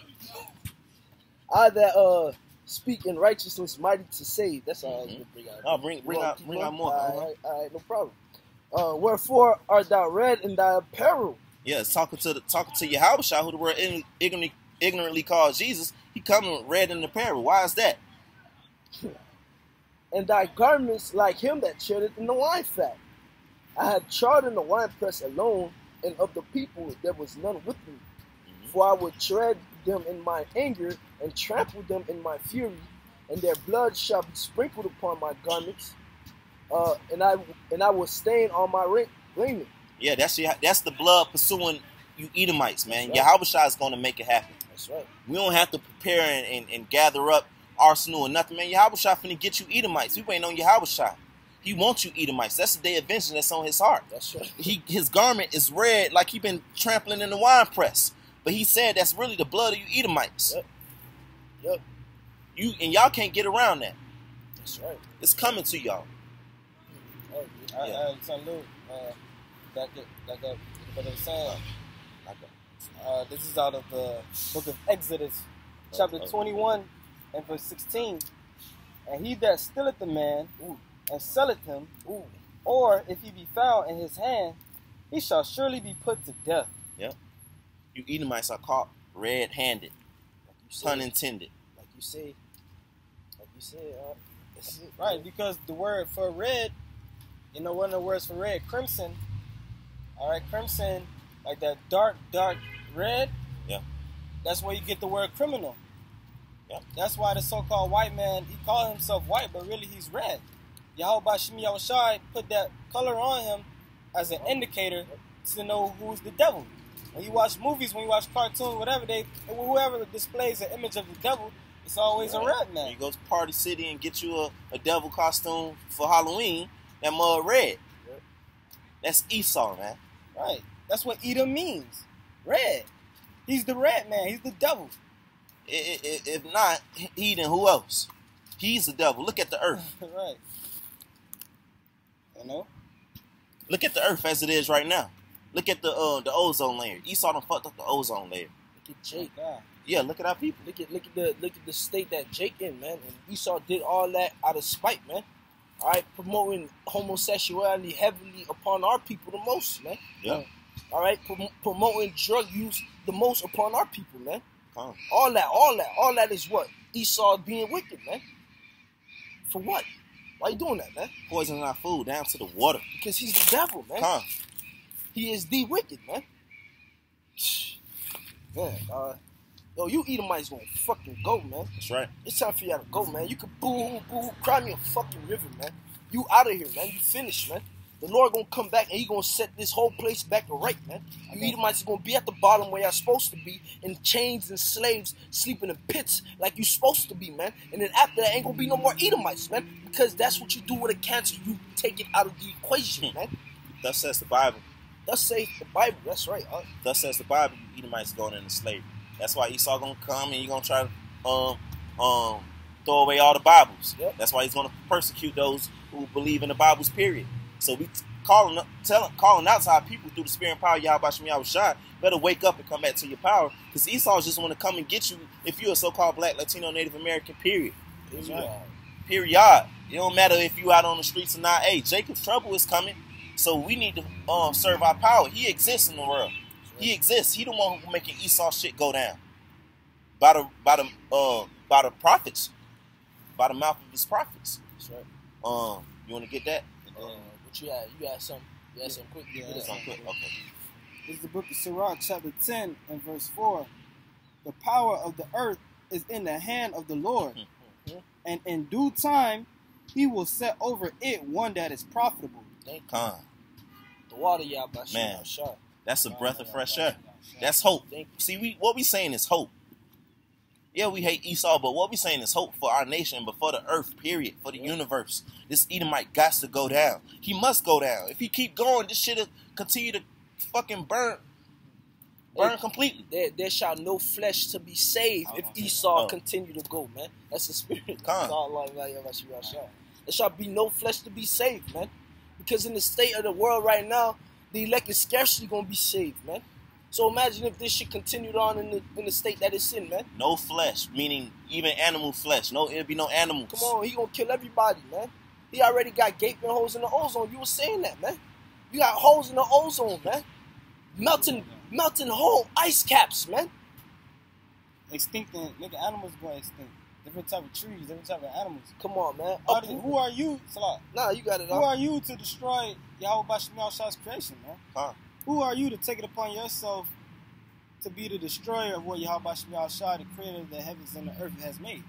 Speaker 2: I that speak in righteousness, mighty to save. That's all I was going to bring out.
Speaker 1: Oh, bring out more.
Speaker 2: All right, no problem. Wherefore art thou red in thy apparel?
Speaker 1: Yeah, it's talking to Yahushua, who the world ignorantly calls Jesus. He coming red in the apparel. Why is that?
Speaker 2: And thy garments like him that treadeth in the wine fat. I have trod in the winepress alone, and of the people there was none with me. For I will tread them in my anger, and trample them in my fury, and their blood shall be sprinkled upon my garments, and I will stain on my raiment.
Speaker 1: Yeah, that's the blood pursuing you Edomites, man.
Speaker 2: Right.
Speaker 1: Yahushua is going to make it happen.
Speaker 2: That's right.
Speaker 1: We don't have to prepare and gather up arsenal or nothing, man. Yahushua finna get you Edomites. We waiting on Yahushua. He wants you Edomites. That's the day of vengeance that's on his heart.
Speaker 2: That's right.
Speaker 1: His garment is red like he been trampling in the wine press. But he said that's really the blood of you Edomites.
Speaker 2: Yep.
Speaker 1: And y'all can't get around that.
Speaker 2: That's right.
Speaker 1: It's coming to y'all.
Speaker 3: Salute. Back up. What I'm saying. This is out of the book of Exodus, chapter 21 and verse 16. And he that stealeth the man and selleth him, or if he be found in his hand, he shall surely be put to death.
Speaker 1: Yep. You Edomites are caught red-handed, pun intended.
Speaker 2: Like you said.
Speaker 3: Right, because the word for red, one of the words for red, crimson. All right, crimson, like that dark red.
Speaker 1: Yeah.
Speaker 3: That's where you get the word criminal.
Speaker 1: Yeah.
Speaker 3: That's why the so-called white man, he called himself white, but really he's red. Yahweh Ba'ashim Yahushai put that color on him as an indicator to know who's the devil. When you watch movies, when you watch cartoons, whoever displays an image of the devil, it's always a red man.
Speaker 1: You go to Party City and get you a devil costume for Halloween, that mud red.
Speaker 2: Yep.
Speaker 1: That's Esau, man.
Speaker 3: Right. That's what Edom means. Red. He's the red man. He's the devil.
Speaker 1: If not Eden, who else? He's the devil. Look at the earth.
Speaker 3: Right. You know?
Speaker 1: Look at the earth as it is right now. Look at the ozone layer. Esau done fucked up the ozone layer.
Speaker 2: Look at Jake.
Speaker 1: Yeah, look at our people.
Speaker 2: Look at the state that Jake in, man. And Esau did all that out of spite, man. All right, promoting homosexuality heavily upon our people the most, man.
Speaker 1: Yeah.
Speaker 2: All right, promoting drug use the most upon our people, man.
Speaker 1: Come.
Speaker 2: All that is what? Esau being wicked, man. For what? Why you doing that, man?
Speaker 1: Poisoning our food down to the water.
Speaker 2: Because he's the devil, man.
Speaker 1: Come.
Speaker 2: He is the wicked, man. Man, yo, you Edomites gonna fucking go, man.
Speaker 1: That's right.
Speaker 2: It's time for y'all to go, man. You can boo-hoo, cry me a fucking river, man. You out of here, man. You finished, man. The Lord gonna come back and he gonna set this whole place back to right, man. You Edomites is gonna be at the bottom where y'all supposed to be, in chains and slaves, sleeping in pits like you supposed to be, man. And then after that, ain't gonna be no more Edomites, man. Because that's what you do with a cancer. You take it out of the equation, man.
Speaker 1: Thus says the Bible.
Speaker 2: Thus says the Bible. That's right.
Speaker 1: Thus says the Bible. You Edomites going into slavery. That's why Esau gonna come and he gonna try to throw away all the Bibles.
Speaker 2: Yep.
Speaker 1: That's why he's gonna persecute those who believe in the Bibles. Period. So we calling out to our people through the spirit and power of Yahweh Shem Yahushua. Better wake up and come back to your power, because Esau just want to come and get you if you're a so-called Black, Latino, Native American. Period.
Speaker 2: Right.
Speaker 1: Period. It don't matter if you out on the streets or not. Hey, Jacob's trouble is coming, so we need to serve our power. He exists in the world. Right. He exists. He the one who making Esau shit go down by the prophets, by the mouth of his prophets.
Speaker 2: That's right.
Speaker 1: You want to get that?
Speaker 2: What you had something? You had something quick?
Speaker 3: Yeah,
Speaker 1: something quick. Okay.
Speaker 3: This is the book of Sirach, chapter 10 and verse 4. The power of the earth is in the hand of the Lord, and in due time he will set over it one that is profitable.
Speaker 2: Thank you. The water, y'all,
Speaker 1: man, that's a breath of fresh air. That's hope. See, what we saying is hope. Yeah, we hate Esau, but what we saying is hope for our nation, but for the earth, period, for the universe. This Edomite got to go down. He must go down. If he keep going, this shit will continue to fucking burn completely.
Speaker 2: There shall no flesh to be saved if Esau continue to go, man. That's the spirit. There shall be no flesh to be saved, man. Because in the state of the world right now, the elect is scarcely going to be saved, man. So imagine if this shit continued on in the state that it's in, man.
Speaker 1: No flesh, meaning even animal flesh. No, it'll be no animals.
Speaker 2: Come on, he gonna kill everybody, man. He already got gaping holes in the ozone. You were saying that, man. You got holes in the ozone, man. Melting whole ice caps, man.
Speaker 3: Extinct, nigga, animals go extinct. Different type of trees, different type of animals.
Speaker 2: Come on, man.
Speaker 3: Who are you, Salah?
Speaker 2: Nah, you got it.
Speaker 3: Who are you to destroy Yahweh Shem Yahushua's creation, man? Who are you to take it upon yourself to be the destroyer of what Yahweh Shem Yahushua, the creator of the heavens and the earth, has made?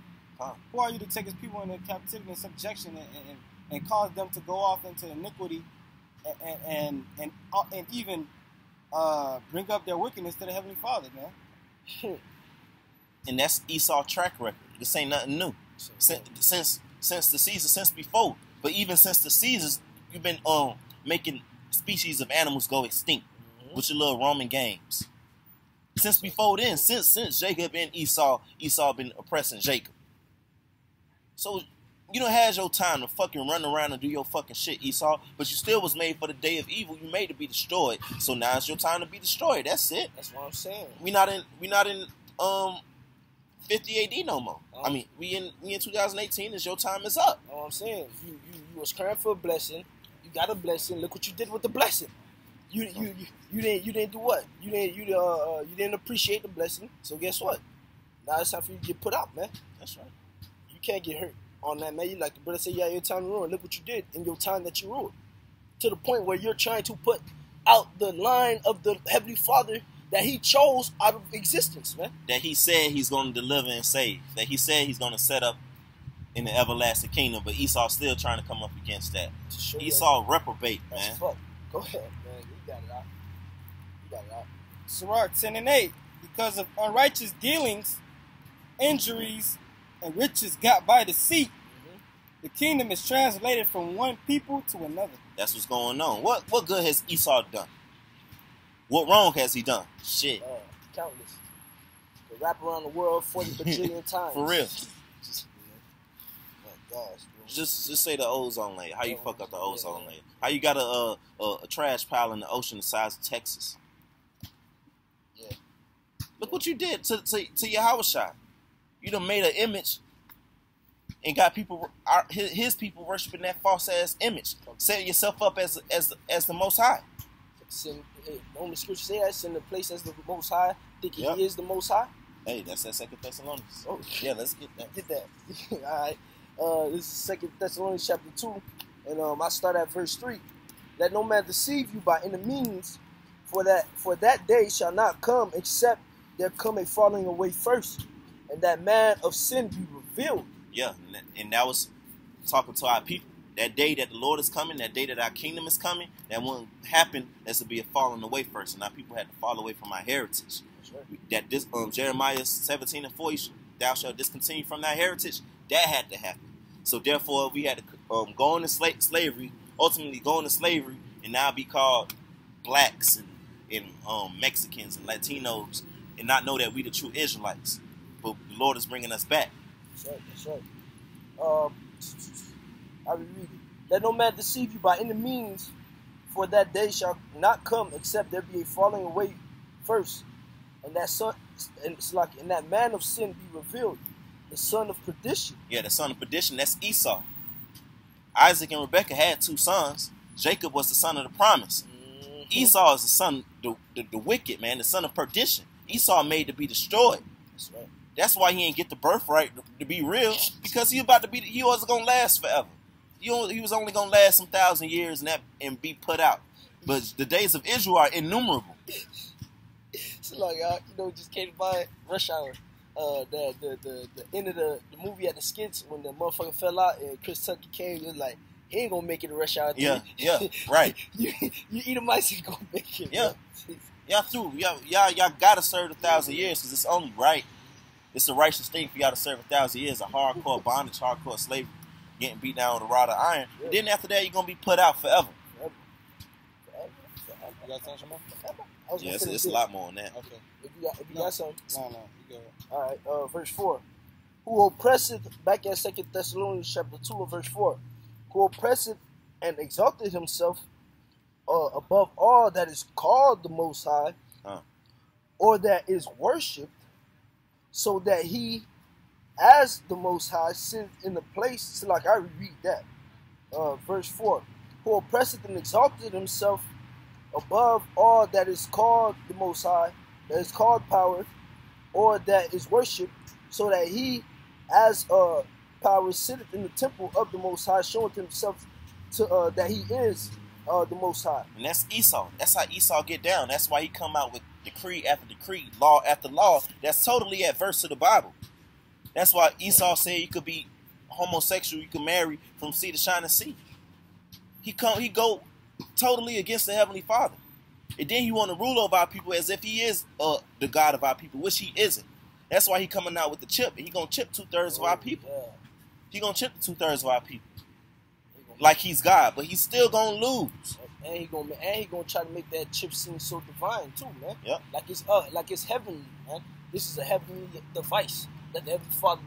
Speaker 3: Who are you to take his people into captivity and subjection and cause them to go off into iniquity and even bring up their wickedness to the Heavenly Father, man?
Speaker 1: And that's Esau's track record. This ain't nothing new. Since the Caesars, since before. But even since the Caesars, you've been making species of animals go extinct with your little Roman games. Since before then, since Jacob and Esau been oppressing Jacob. So you done had your time to fucking run around and do your fucking shit, Esau, but you still was made for the day of evil. You made to be destroyed. So now it's your time to be destroyed. That's it.
Speaker 2: That's what I'm saying.
Speaker 1: We not in 50 AD no more. I mean, we in 2018. It's your time is up.
Speaker 2: You know what I'm saying? You was crying for a blessing. You got a blessing. Look what you did with the blessing. You didn't do what? You didn't appreciate the blessing. So guess what? Now it's time for you to get put out, man.
Speaker 1: That's right.
Speaker 2: You can't get hurt on that, man. You like the brother say, yeah, your time to ruin. Look what you did in your time that you ruled. To the point where you're trying to put out the line of the Heavenly Father that he chose out of existence, man.
Speaker 1: That he said he's going to deliver and save. That he said he's going to set up in the everlasting kingdom. But Esau's still trying to come up against that. Esau reprobate, man.
Speaker 2: Fuck. Go ahead, man. You got it out.
Speaker 3: Sirach 10 and 8. Because of unrighteous dealings, injuries, and riches got by deceit, the kingdom is translated from one people to another.
Speaker 1: That's what's going on. What good has Esau done? What wrong has he done? Shit.
Speaker 2: Countless. Could rap around the world 40 bajillion times.
Speaker 1: For real.
Speaker 2: My gosh, bro.
Speaker 1: Just say the ozone layer. How you fuck up the ozone layer? How you got a trash pile in the ocean the size of Texas?
Speaker 2: Yeah.
Speaker 1: Look what you did to your house shot. You done made an image and got people, his people worshiping that false ass image. Setting yourself up as the Most High.
Speaker 2: The only scripture say that, in the place as the Most High, thinking he is the Most High.
Speaker 1: Hey, that's that 2 Thessalonians.
Speaker 2: Oh,
Speaker 1: yeah, let's get that.
Speaker 2: Get that. All right. This is 2 Thessalonians chapter 2, and I start at verse 3. Let no man deceive you by any means, for that day shall not come except there come a falling away first, and that man of sin be revealed.
Speaker 1: Yeah, and that was talking to our people. That day that the Lord is coming, that day that our kingdom is coming, that won't happen. That's to be a falling away first, and our people had to fall away from our heritage. Right. That this Jeremiah 17:4, thou shalt discontinue from thy heritage. That had to happen. So therefore, we had to go into slavery, ultimately go into slavery, and now be called blacks and Mexicans and Latinos, and not know that we the true Israelites. But the Lord is bringing us back.
Speaker 2: That's right. That's right. I will read it. Let no man deceive you by any means, for that day shall not come except there be a falling away first, and that man of sin be revealed, the son of perdition.
Speaker 1: Yeah, the son of perdition. That's Esau. Isaac and Rebekah had 2 sons. Jacob was the son of the promise. Mm-hmm. Esau is the son, the wicked man, the son of perdition. Esau made to be destroyed.
Speaker 2: That's right.
Speaker 1: That's why he ain't get the birthright to be real, because he wasn't gonna last forever. He was only gonna last some 1,000 years and be put out. But the days of Israel are innumerable.
Speaker 2: It's like just came by Rush Hour. The end of the movie at the skits when the motherfucker fell out and Chris Tucker came. It was like he ain't gonna make it to Rush Hour.
Speaker 1: Yeah, right.
Speaker 2: you Edomites ain't gonna make it.
Speaker 1: Yeah, y'all through. Y'all gotta serve 1,000 years because it's only right. It's a righteous thing for y'all to serve 1,000 years of hardcore bondage, hardcore slavery, getting beat down with a rod of iron. Yeah. And then after that, you're going to be put out forever.
Speaker 3: You got something more?
Speaker 1: Yeah, it's a lot more than that.
Speaker 2: Okay. If you got something.
Speaker 3: No, you go.
Speaker 2: All right, verse 4. Who oppresseth, back at 2 Thessalonians chapter 2, verse 4. Who oppresseth and exalted himself above all that is called the Most High, or that is worshipped, so that he, as the Most High, sitteth in the place. So like I read that. Verse 4. Who oppresseth and exalted himself above all that is called the Most High, that is called power, or that is worshipped, so that he, as power, sitteth in the temple of the Most High, showing himself to that he is the Most High.
Speaker 1: And that's Esau. That's how Esau get down. That's why he come out with decree after decree, law after law. That's totally adverse to the Bible. That's why Esau said you could be homosexual, you could marry from sea to shining sea. He go totally against the Heavenly Father. And then he want to rule over our people as if he is the God of our people, which he isn't. That's why he coming out with the chip. He gonna chip 2/3 of our people. Yeah. He gonna chip 2/3 of our people. Like he's God, but he's still gonna lose.
Speaker 2: And he gonna try to make that chip seem so divine too, man.
Speaker 1: Yep.
Speaker 2: Like it's heavenly, man. This is a heavenly device that the Heavenly Father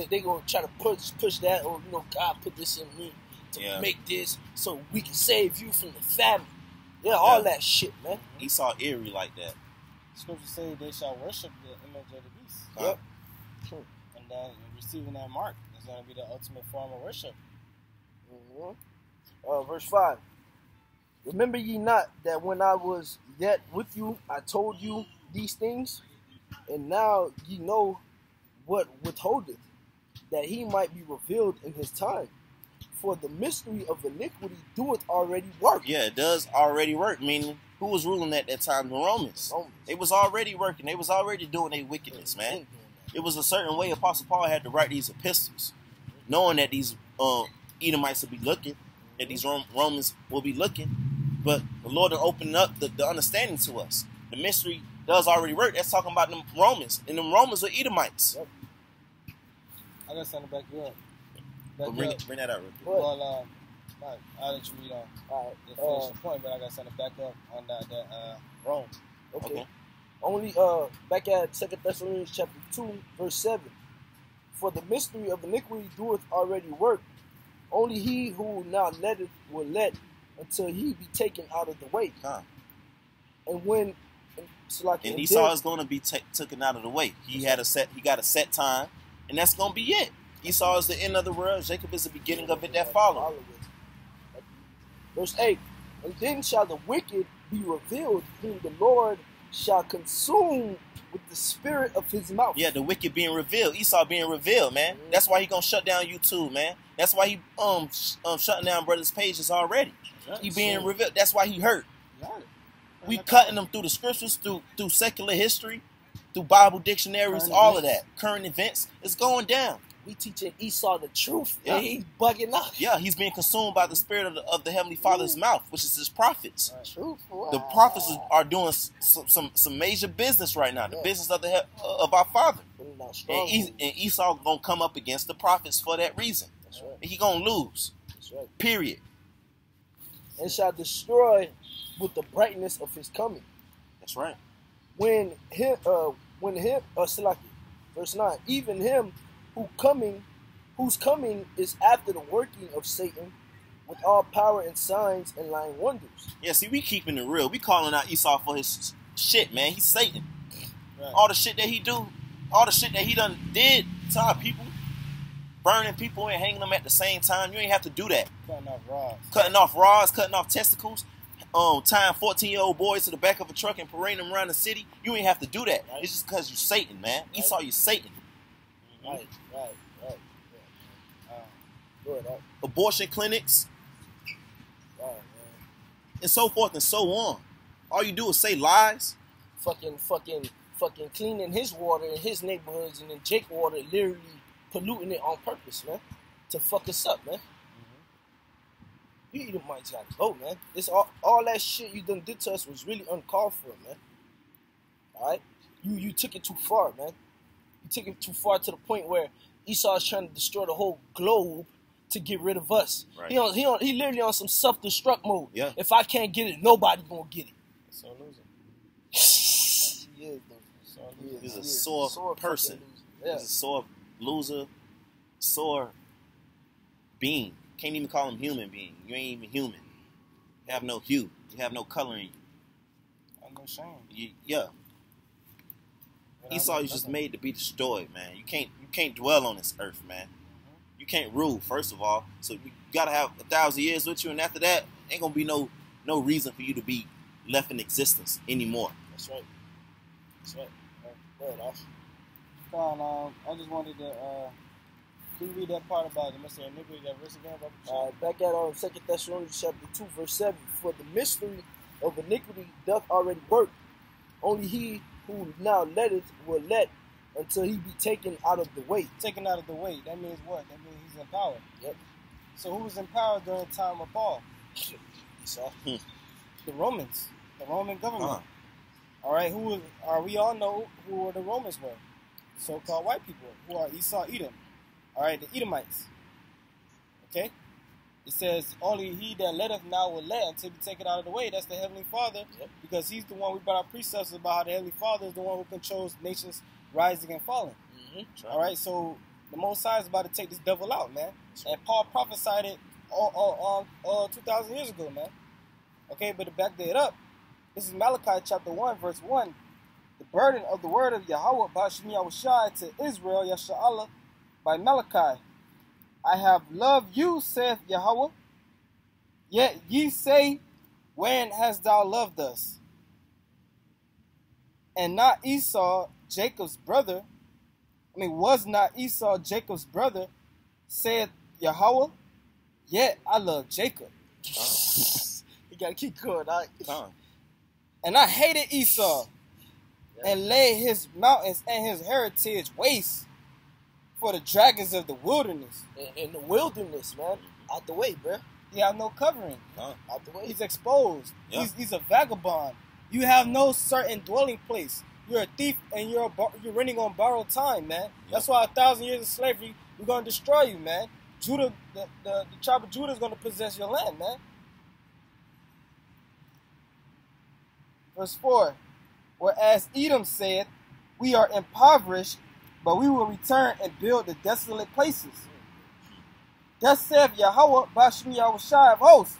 Speaker 2: they gonna try to push that, or God put this in me to make this so we can save you from the famine. Yeah, all that shit, man.
Speaker 1: Esau eerie like that.
Speaker 3: Scripture say they shall worship the image of the beast.
Speaker 2: Yep.
Speaker 3: And then receiving that mark is going to be the ultimate form of worship.
Speaker 2: Mm-hmm. Verse 5. Remember ye not that when I was yet with you, I told you these things? And now ye know what withholdeth, that he might be revealed in his time. For the mystery of iniquity doeth already work.
Speaker 1: Yeah, it does already work. Meaning, who was ruling at that time? The Romans. They was already working. They was already doing their wickedness, man. It was a certain way Apostle Paul had to write these epistles, knowing that these Edomites will be looking, that these Romans will be looking. But the Lord will open up the understanding to us. The mystery does already work. That's talking about them Romans. And them Romans are Edomites.
Speaker 3: Yep. I got something back here.
Speaker 1: Bring that out real quick.
Speaker 3: Well, I'll let you read on.
Speaker 2: All right.
Speaker 3: The finish your point, but I got something to back up on that Rome.
Speaker 2: Okay. Only back at 2 Thessalonians chapter 2, verse 7. For the mystery of iniquity doeth already work. Only he who now letteth will let until he be taken out of the way. And when
Speaker 1: and Esau is going to be taken out of the way. He got a set time, and that's going to be it. Esau is the end of the world. Jacob is the beginning of it that follows.
Speaker 2: Verse 8. And then shall the wicked be revealed, whom the Lord shall consume with the spirit of his mouth.
Speaker 1: Yeah, the wicked being revealed. Esau being revealed, man. That's why he gonna shut down YouTube, man. That's why he shutting down brothers' pages already. He being revealed. That's why he hurt. We cutting them through the scriptures, through secular history, through Bible dictionaries, all of that. Current events. It's going down.
Speaker 2: We teaching Esau the truth, and he's bugging out.
Speaker 1: Yeah, he's being consumed by the spirit of the Heavenly Father's mouth, which is his prophets.
Speaker 2: Truth. Wow.
Speaker 1: The prophets are doing some major business right now. The business of our Father. And Esau gonna come up against the prophets for that reason.
Speaker 2: That's right.
Speaker 1: And he gonna lose.
Speaker 2: That's right.
Speaker 1: Period.
Speaker 2: And shall destroy with the brightness of his coming.
Speaker 1: That's right.
Speaker 2: When him, Salaki, verse 9, even him whose coming is after the working of Satan with all power and signs and lying wonders.
Speaker 1: Yeah, see, we keeping it real. We calling out Esau for his shit, man. He's Satan.
Speaker 3: Right.
Speaker 1: All the shit that he do, all the shit that he done did to our people, burning people and hanging them at the same time. You ain't have to do that. Cutting off rods, cutting off testicles, tying 14-year-old boys to the back of a truck and parading them around the city. You ain't have to do that. Right. It's just because you're Satan, man. Right. Esau, you're Satan.
Speaker 2: Right.
Speaker 1: Abortion clinics, and so forth and so on. All you do is say lies.
Speaker 2: Fucking cleaning his water in his neighborhoods, and then Jake water literally polluting it on purpose, man, to fuck us up, man. You either might gotta go, man. This all that shit you done did to us was really uncalled for, man. All right, you took it too far, man. You took it too far to the point where Esau is trying to destroy the whole globe to get rid of us. Right. He literally on some self-destruct mode.
Speaker 1: Yeah.
Speaker 2: If I can't get it, nobody gonna get it.
Speaker 3: So loser.
Speaker 1: He's a sore person.
Speaker 2: Yeah.
Speaker 1: He's a sore loser, sore being. Can't even call him human being. You ain't even human. You have no hue. You have no color in you.
Speaker 3: I'm no shame.
Speaker 1: Yeah. Esau is just made to be destroyed, man. You can't dwell on this earth, man. You can't rule, first of all. So you gotta have 1,000 years with you, and after that, ain't gonna be no reason for you to be left in existence anymore.
Speaker 2: That's right.
Speaker 3: I just wanted to can you read that part about the mystery of iniquity, that verse again, brother?
Speaker 2: Back at 2 Thessalonians chapter 2, verse 7. For the mystery of iniquity doth already work. Only he who now letteth will let until he be taken out of the way.
Speaker 3: Taken out of the way. That means what? That means he's in power.
Speaker 2: Yep.
Speaker 3: So who was in power during the time of Paul?
Speaker 2: Esau.
Speaker 3: The Romans. The Roman government. All right, we all know who the Romans were. So-called white people, who are Esau, Edom. All right, the Edomites. Okay? It says, only he that letteth now will let until be taken out of the way. That's the Heavenly Father. Yep. Because he's the one, we brought our precepts about how the Heavenly Father is the one who controls nations rising and falling. Mm-hmm. All right, so the Most High is about to take this devil out, man. And Paul prophesied it all 2,000 years ago, man. Okay, but to back that up, this is Malachi chapter 1, verse 1. The burden of the word of Yahweh Ba'ashim Yahushai to Israel, Yasha'Allah, by Malachi. I have loved you, saith Yahweh. Yet ye say, when hast thou loved us? And not Esau, Jacob's brother. Was not Esau Jacob's brother, saith Yahweh? Yet I love Jacob.
Speaker 2: You gotta keep going, all right?
Speaker 3: And I hated Esau, and laid his mountains and his heritage waste for the dragons of the wilderness.
Speaker 2: In the wilderness, man. Out the way, bro.
Speaker 3: He have no covering.
Speaker 2: Out the way.
Speaker 3: He's exposed. Yeah. He's a vagabond. You have no certain dwelling place. You're a thief, and you're running on borrowed time, man. Yeah. That's why 1,000 years of slavery, we're going to destroy you, man. Judah, the tribe of Judah is going to possess your land, man. Verse 4. Whereas Edom said, we are impoverished, but we will return and build the desolate places. Thus saith Yahweh, Bashem Yahushai of hosts,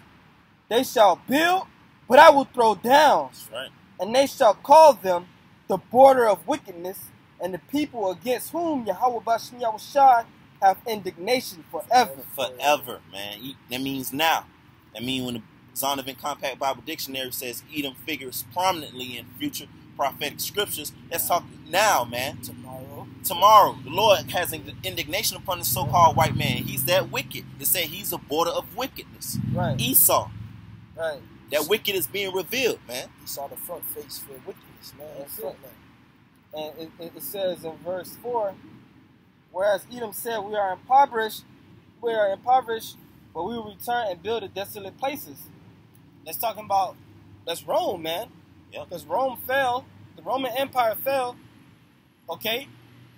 Speaker 3: they shall build, but I will throw down.
Speaker 1: That's right.
Speaker 3: And they shall call them the border of wickedness, and the people against whom Yahweh Bashem Yahushai have indignation forever.
Speaker 1: Forever, man. That means now. That means when the Zondervan Compact Bible Dictionary says Edom figures prominently in future prophetic scriptures, let's talk now, man. Tomorrow. The Lord has indignation upon the so-called white man. He's that wicked. They say he's a border of wickedness.
Speaker 3: Right.
Speaker 1: Esau.
Speaker 3: Right.
Speaker 1: That wicked is being revealed, man.
Speaker 2: Esau the front face for wickedness, man.
Speaker 3: That's it, man. And it says in verse 4, whereas Edom said, we are impoverished, but we will return and build the desolate places. That's talking about, that's Rome, man.
Speaker 1: Yep.
Speaker 3: Because Rome fell, the Roman Empire fell, okay?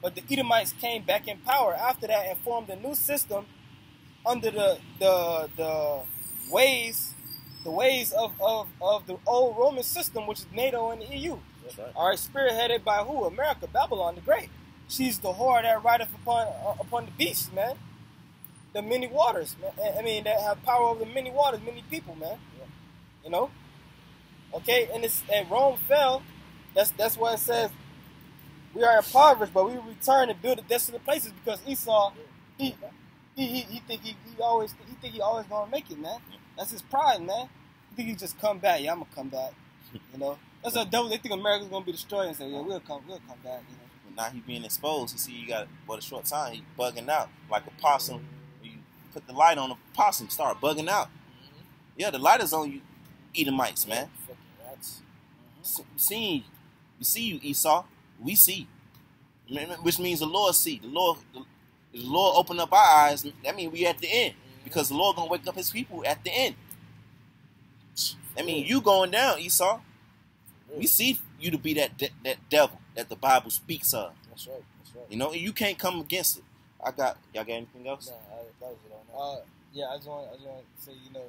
Speaker 3: But the Edomites came back in power after that and formed a new system under the ways of the old Roman system, which is NATO and the EU.
Speaker 1: That's right.
Speaker 3: All right, spearheaded by who? America, Babylon the Great. She's the whore that rideth upon the beast, man. The many waters, man. I mean, that have power over the many waters, many people, man.
Speaker 2: Yeah.
Speaker 3: You know? Okay, and Rome fell. That's why it says we are impoverished, but we return and build the desolate places, because Esau, he always gonna make it, man. That's his pride, man. He think he just come back. Yeah, I'm gonna come back. You know, that's a devil. They think America's gonna be destroyed and say, yeah, we'll come back. You know.
Speaker 1: But now he being exposed. You see, you got a short time. He bugging out like a possum. You put the light on a possum, start bugging out.
Speaker 2: Mm-hmm.
Speaker 1: Yeah, the light is on you, Edomites, man.
Speaker 2: Fucking rats.
Speaker 1: We see you, Esau. We see, which means the Lord see. The Lord open up our eyes. That means we at the end, because the Lord gonna wake up His people at the end. That means you going down, Esau. We see you to be that devil that the Bible speaks of.
Speaker 2: That's right.
Speaker 1: You know, you can't come against it. Y'all got anything else?
Speaker 2: No, that was it on that.
Speaker 3: Yeah, I just want to say, you know,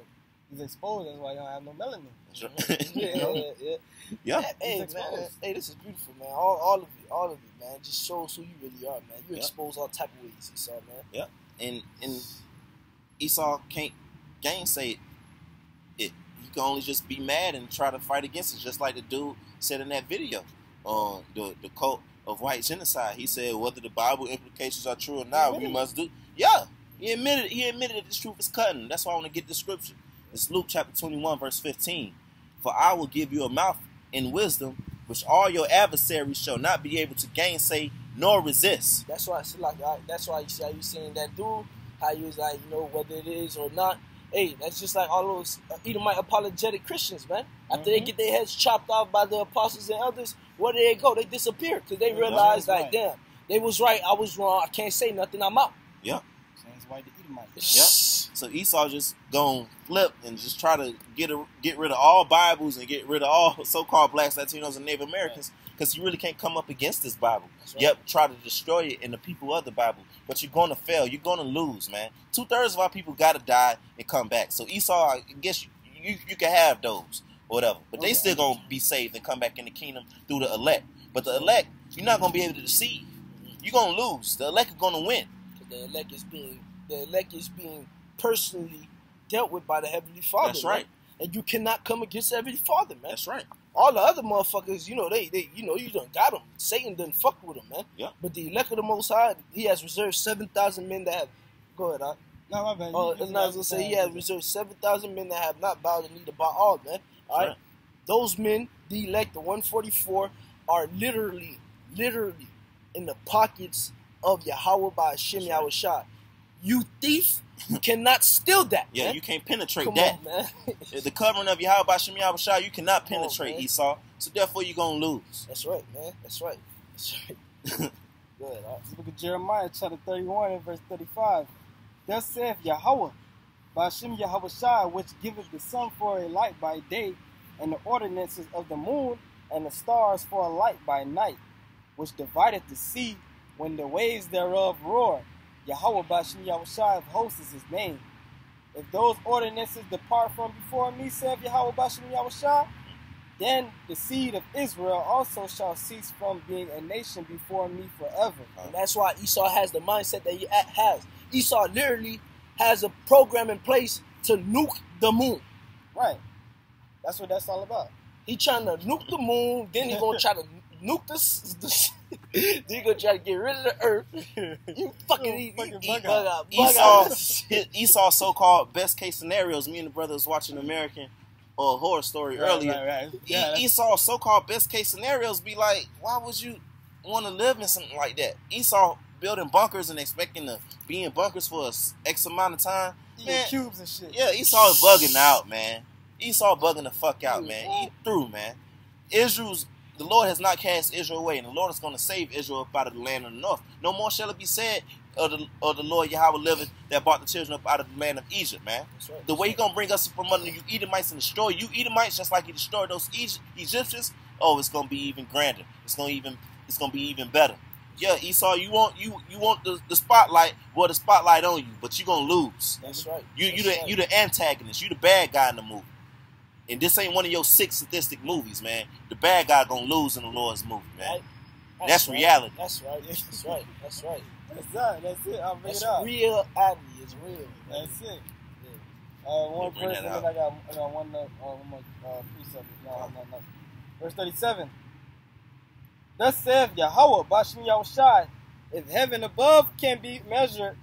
Speaker 3: he's exposed. That's why you don't have no melanin.
Speaker 1: That's right.
Speaker 2: Yeah.
Speaker 1: Yeah.
Speaker 2: Hey, man. Hey, this is beautiful, man. All of it, man. Just shows who you really are, man. You expose all type of ways, Esau, man.
Speaker 1: Yeah. And Esau can't gainsay it. He can only just be mad and try to fight against it, just like the dude said in that video on the cult of white genocide. He said whether the Bible implications are true or not, we must do. Yeah. He admitted that this truth is cutting. That's why I want to get the scripture. It's Luke chapter 21, verse 15. For I will give you a mouth in wisdom, which all your adversaries shall not be able to gainsay nor resist.
Speaker 2: That's why I see, that's why you see how you saying that dude, how you was like, you know, whether it is or not. Hey, that's just like all those Edomite apologetic Christians, man. After they get their heads chopped off by the apostles and others, where do they go? They disappear, because they realize, like, damn, they was right, I was wrong, I can't say nothing, I'm out.
Speaker 1: Yeah.
Speaker 3: That's why the Edomites.
Speaker 1: Yep. So Esau just gonna flip and just try to get rid of all Bibles and get rid of all so-called blacks, Latinos, and Native Americans, because you really can't come up against this Bible.
Speaker 2: Right.
Speaker 1: Yep, try to destroy it and the people of the Bible, but you're gonna fail. You're gonna lose, man. 2/3 of our people gotta die and come back. So Esau, I guess you can have those or whatever, but they still gonna be saved and come back in the kingdom through the elect. But the elect, you're not gonna be able to deceive. You're gonna lose. The elect are gonna win.
Speaker 2: The elect is being personally dealt with by the Heavenly Father.
Speaker 1: That's right.
Speaker 2: Man. And you cannot come against the Heavenly Father, man.
Speaker 1: That's right.
Speaker 2: All the other motherfuckers, you know, they you done got them. Satan done fuck with them, man.
Speaker 1: Yeah.
Speaker 2: But the elect of the Most High, He has reserved 7,000 men that have. Go ahead, Doc.
Speaker 3: No, my bad.
Speaker 2: And I was gonna say He has reserved 7,000 men that have not bowed the knee to Baal, man. All right. Those men, the elect, the 144, are literally in the pockets of Yahweh by Hashem Yahushua. You thief, you cannot steal that.
Speaker 1: Yeah,
Speaker 2: man.
Speaker 1: you can't penetrate
Speaker 2: Come
Speaker 1: that.
Speaker 2: on, man.
Speaker 1: The covering of Yahweh by Shem Yahushua, you cannot penetrate,
Speaker 2: man.
Speaker 1: Esau. So therefore, you're gonna lose.
Speaker 2: That's right, man. That's right. Go ahead, Doc.
Speaker 3: Look at Jeremiah chapter 31 and verse 35. Thus saith Yahweh, by Hashem Yahushua, which giveth the sun for a light by day, and the ordinances of the moon and the stars for a light by night, which divideth the sea when the waves thereof roar, Yahweh Bashim Yahushai of hosts is his name. If those ordinances depart from before me, saith Yahweh Bashim Yahushai, then the seed of Israel also shall cease from being a nation before me forever.
Speaker 2: And that's why Esau has the mindset that he has. Esau literally has a program in place to nuke the moon.
Speaker 3: Right. That's what that's all about.
Speaker 2: He trying to nuke the moon, then he gonna try to nuke the then he gonna try to get rid of the earth. You fucking bug out.
Speaker 1: Esau's so-called best case scenarios. Me and the brother was watching American Horror Story earlier.
Speaker 3: Right. Yeah,
Speaker 1: Esau's so-called best case scenarios be like, why would you want to live in something like that? Esau building bunkers and expecting to be in bunkers for X amount of time.
Speaker 3: Man, cubes and shit.
Speaker 1: Yeah, Esau is bugging out, man. Esau bugging the fuck out, man. He through, man. The Lord has not cast Israel away, and the Lord is going to save Israel up out of the land of the north. No more shall it be said of the Lord Yahweh liveth that brought the children up out of the land of Egypt, man.
Speaker 2: That's right.
Speaker 1: The way He's going to bring us from under you Edomites and destroy you Edomites just like He destroyed those Egyptians. Oh, it's going to be even grander. It's going to be even better. Yeah, Esau, you want the spotlight. Well, the spotlight on you, but you're going to lose.
Speaker 2: That's right.
Speaker 1: You the antagonist. You the bad guy in the movie. And this ain't one of your sick sadistic movies, man. The bad guy gonna lose in the Lord's movie, man. That's
Speaker 2: right.
Speaker 1: reality.
Speaker 2: That's right. That's right. That's right.
Speaker 3: That's it. I'll bring
Speaker 2: That's
Speaker 3: it up.
Speaker 2: reality. It's real.
Speaker 3: That's it.
Speaker 2: Yeah.
Speaker 3: One
Speaker 1: Bring
Speaker 3: verse,
Speaker 1: that
Speaker 3: and
Speaker 1: out.
Speaker 3: then I got one more precept. No. Verse 37. Thus saith Yahweh Bashim Yahushai, if heaven above can be measured,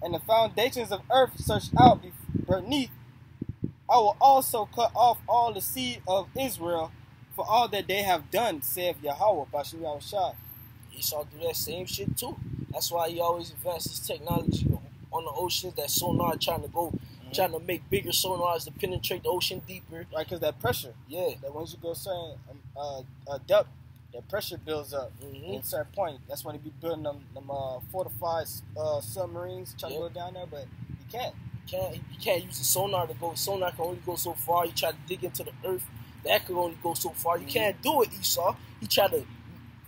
Speaker 3: and the foundations of earth searched out beneath, I will also cut off all the seed of Israel for all that they have done, saith Yahweh Bashim Yahushai.
Speaker 2: Esau do that same shit too. That's why he always advances technology on the oceans. That sonar trying to make bigger sonars to penetrate the ocean deeper.
Speaker 3: Right, because that pressure.
Speaker 2: Yeah.
Speaker 3: That once you go certain depth, that pressure builds up
Speaker 2: Mm-hmm.
Speaker 3: at a certain point. That's when they be building them fortified submarines, trying to go down there, but you can't.
Speaker 2: You can't use the sonar to go. Sonar can only go so far. You try to dig into the earth, that could only go so far. You can't do it, Esau. You try to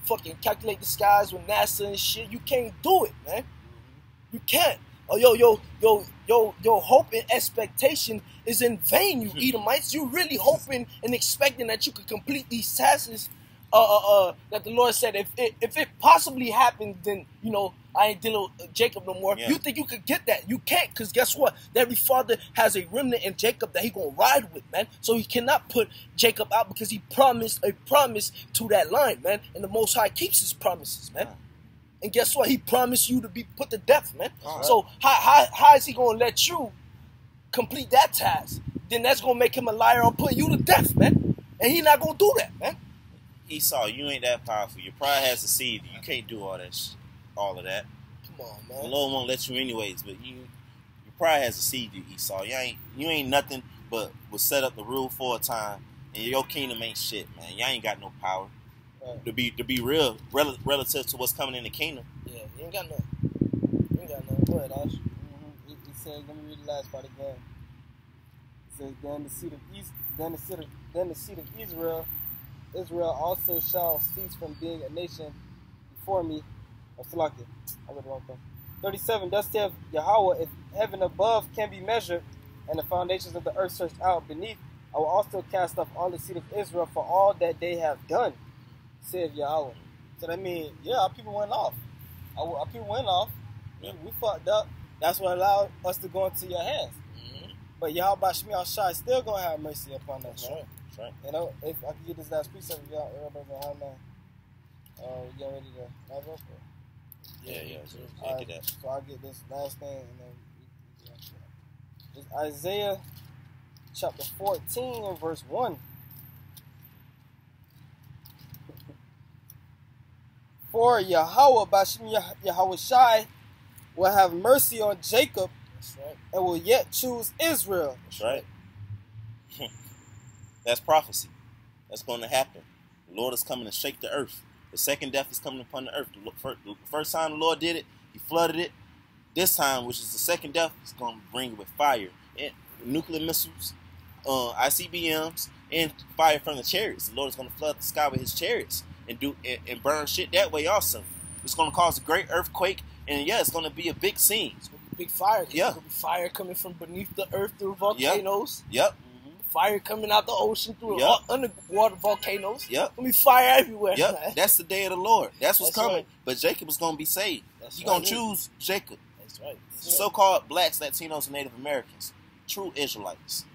Speaker 2: fucking calculate the skies with NASA and shit. You can't do it, man. You can't. Oh, your hope and expectation is in vain, you Edomites. You really hoping and expecting that you could complete these tasks. That the Lord said, if it possibly happened, then I ain't dealing with Jacob no more.
Speaker 1: Yeah.
Speaker 2: You think you could get that? You can't, because guess what? Every father has a remnant in Jacob that he gonna ride with, man. So he cannot put Jacob out because he promised a promise to that line, man. And the Most High keeps his promises, man. And guess what? He promised you to be put to death, man.
Speaker 1: Right.
Speaker 2: So how is he gonna let you complete that task? Then that's gonna make him a liar on putting you to death, man. And he not gonna do that, man.
Speaker 1: Esau, you ain't that powerful. Your pride has deceived you. You can't do all of that.
Speaker 2: Come on,
Speaker 1: The
Speaker 2: man.
Speaker 1: Lord won't let you anyways, but your pride has deceived you, Esau. You ain't nothing but was set up to rule for a time, and your kingdom ain't shit, man. Y'all ain't got no power.
Speaker 3: Right.
Speaker 1: To be real, relative to what's coming in the kingdom.
Speaker 2: Yeah, you ain't got nothing. You ain't got nothing. Go ahead, Ash.
Speaker 3: He said, let me read the last part again. It says, then the seed of Israel also shall cease from being a nation before me. I read the wrong thing. 37. Thus saith Yahweh, if heaven above can be measured, and the foundations of the earth searched out beneath, I will also cast off all the seed of Israel for all that they have done, saith Yahweh. So that means, our people went off. Our people went off.
Speaker 1: Yeah.
Speaker 3: We fucked up. That's what allowed us to go into your hands.
Speaker 2: Mm-hmm.
Speaker 3: But Yahweh Shemi Shai still gonna have mercy upon us, man.
Speaker 1: That's right.
Speaker 3: You know, if I could get this last precept, everybody's gonna have now. We getting ready to wrap up.
Speaker 1: Yeah.
Speaker 3: Alright,
Speaker 1: Get that.
Speaker 3: so I'll get this last thing and then we can it's Isaiah chapter 14 and verse 1. For Yahweh Bashim Yahweh Shai will have mercy on Jacob
Speaker 2: That's right.
Speaker 3: and will yet choose Israel.
Speaker 1: That's right. That's prophecy. That's going to happen. The Lord is coming to shake the earth. The second death is coming upon the earth. The first time the Lord did it, He flooded it. This time, which is the second death, He's going to bring it with fire, and nuclear missiles, ICBMs, and fire from the chariots. The Lord is going to flood the sky with His chariots and burn shit that way also. It's going to cause a great earthquake And yeah, it's gonna be a big scene.
Speaker 2: It's gonna be big fire.
Speaker 1: Yeah.
Speaker 2: It's gonna be fire coming from beneath the earth through volcanoes.
Speaker 1: Yep.
Speaker 2: Fire coming out the ocean through
Speaker 1: Yep.
Speaker 2: underwater volcanoes.
Speaker 1: Yep.
Speaker 2: Gonna be fire everywhere.
Speaker 1: Yep.
Speaker 2: Man.
Speaker 1: That's the day of the Lord. That's what's
Speaker 2: That's
Speaker 1: coming.
Speaker 2: right.
Speaker 1: But Jacob is gonna be saved.
Speaker 2: That's
Speaker 1: He
Speaker 2: right.
Speaker 1: gonna choose Jacob.
Speaker 2: That's right.
Speaker 1: So-called blacks, Latinos, and Native Americans, true Israelites.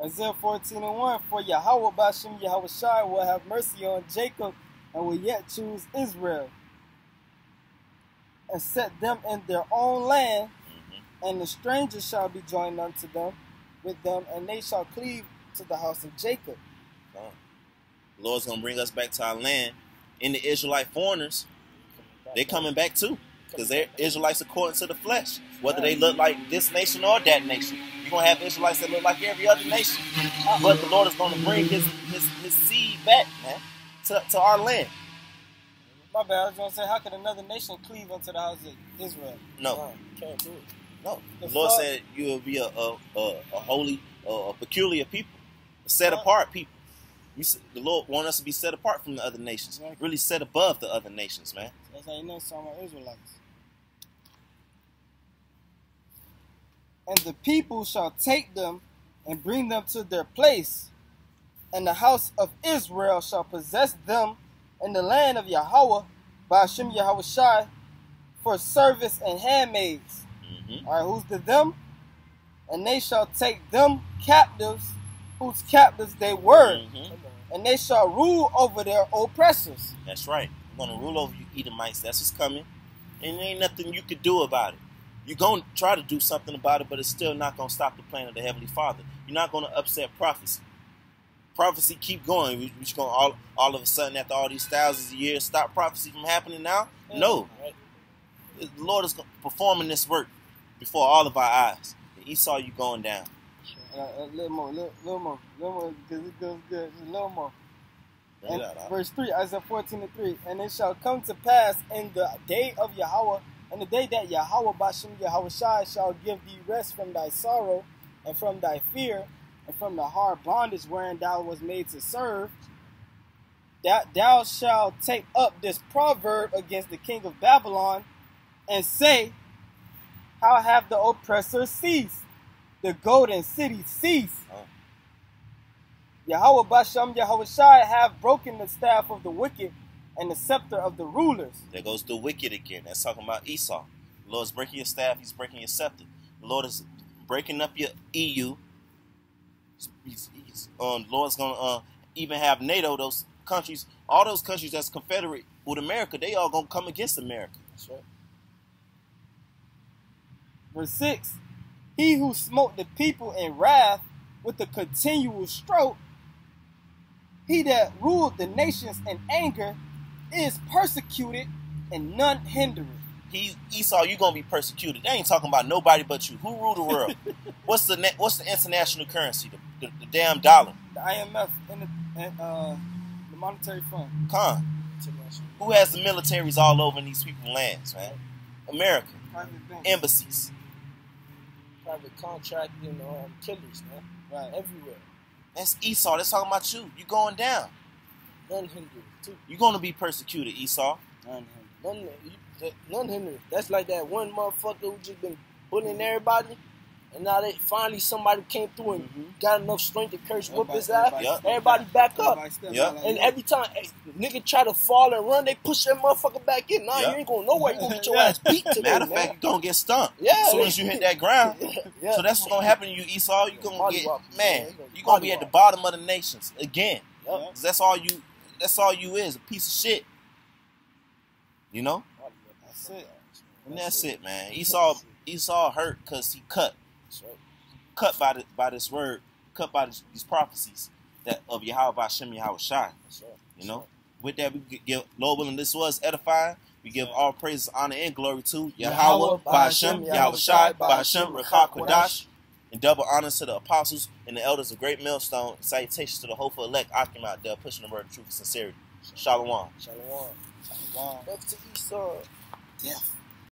Speaker 3: Isaiah 14:1, for Yahweh Bashem Yahweh Shai will have mercy on Jacob and will yet choose Israel and set them in their own land, and the strangers shall be joined unto them with them, and they shall cleave to the house of Jacob.
Speaker 1: The Lord's gonna bring us back to our land. And the Israelite foreigners, they coming back too. Because they're Israelites according to the flesh. Whether they look like this nation or that nation. You're going to have Israelites that look like every other nation. But the Lord is going to bring his seed back, man, to our land.
Speaker 3: My bad, I was going to say, how could another nation cleave unto the house of Israel?
Speaker 1: No.
Speaker 2: Can't do it.
Speaker 1: No. The Lord said you will be a holy, a peculiar people. A set apart people. The Lord wants us to be set apart from the other nations. Really set above the other nations, man.
Speaker 3: That's how you know some are Israelites. And the people shall take them and bring them to their place, and the house of Israel shall possess them in the land of Yahweh by Hashem Yahweh Shai for service and handmaids. All right, who's the them? And they shall take them captives, whose captives they were, and they shall rule over their oppressors.
Speaker 1: That's right. We're going to rule over you Edomites. That's what's coming. And there ain't nothing you can do about it. You're going to try to do something about it, but it's still not going to stop the plan of the Heavenly Father. You're not going to upset prophecy. Prophecy keep going. We're just going to all of a sudden, after all these thousands of years, stop prophecy from happening now? No. The Lord is performing this work before all of our eyes. And Esau, you going down.
Speaker 3: A little more, because it goes good. A little more. And verse 3, Isaiah 14:3, and it shall come to pass in the day of Yahweh, and the day that Yahweh Bashem Yahweh Shai shall give thee rest from thy sorrow, and from thy fear, and from the hard bondage wherein thou was made to serve, that thou shalt take up this proverb against the king of Babylon, and say, how have the oppressors ceased? The golden city ceased. Yahweh Bashem Yahweh Shai have broken the staff of the wicked and the scepter of the rulers.
Speaker 1: There goes the wicked again. That's talking about Esau. The Lord's breaking your staff. He's breaking your scepter. The Lord is breaking up your EU. The Lord's going to even have NATO, those countries, all those countries that's confederate with America, they all going to come against America.
Speaker 2: That's right.
Speaker 3: Verse 6, he who smote the people in wrath with a continual stroke, he that ruled the nations in anger, is persecuted and none hindereth.
Speaker 1: Esau, you're gonna be persecuted. They ain't talking about nobody but you. Who rule the world? What's the international currency? The damn dollar.
Speaker 3: The IMF and the monetary fund.
Speaker 1: Who has the militaries all over in these people's lands, man? America.
Speaker 3: Private banks.
Speaker 1: Embassies.
Speaker 2: Private contracting killers, man.
Speaker 3: Right.
Speaker 2: Everywhere.
Speaker 1: That's Esau. That's talking about you. You going down.
Speaker 2: None hindered, too.
Speaker 1: You're going to be persecuted, Esau.
Speaker 2: None hindered. That's like that one motherfucker who just been bullying everybody, and now finally somebody came through and got enough strength to curse whoop his ass. Everybody back up. And every time nigga try to fall and run, they push that motherfucker back in. Nah, you ain't going nowhere. You gonna get your ass beat today,
Speaker 1: Matter of fact, you're going to get stumped.
Speaker 2: Yeah.
Speaker 1: As soon as you hit that ground. So that's what's going to happen to you, Esau. You're going to get, man, you're going to be at the bottom of the nations again. Because that's all you is, a piece of shit. You know?
Speaker 3: That's it.
Speaker 1: And that's it, man. Esau hurt because he cut. Cut by this word, cut by these prophecies that of Yahweh Hashem Yahweh Shai. You know? With that, we give, Lord willing, this was edifying. We give all praises, honor, and glory to Yahweh Hashem Yahweh Shai, Hashem Rekha Kodash, and double honors to the apostles and the elders of Great Millstone. Salutations to the hopeful elect Akim out there pushing the word of truth and sincerity. Shalom.
Speaker 2: Shalom. Love to Esau.
Speaker 3: Death.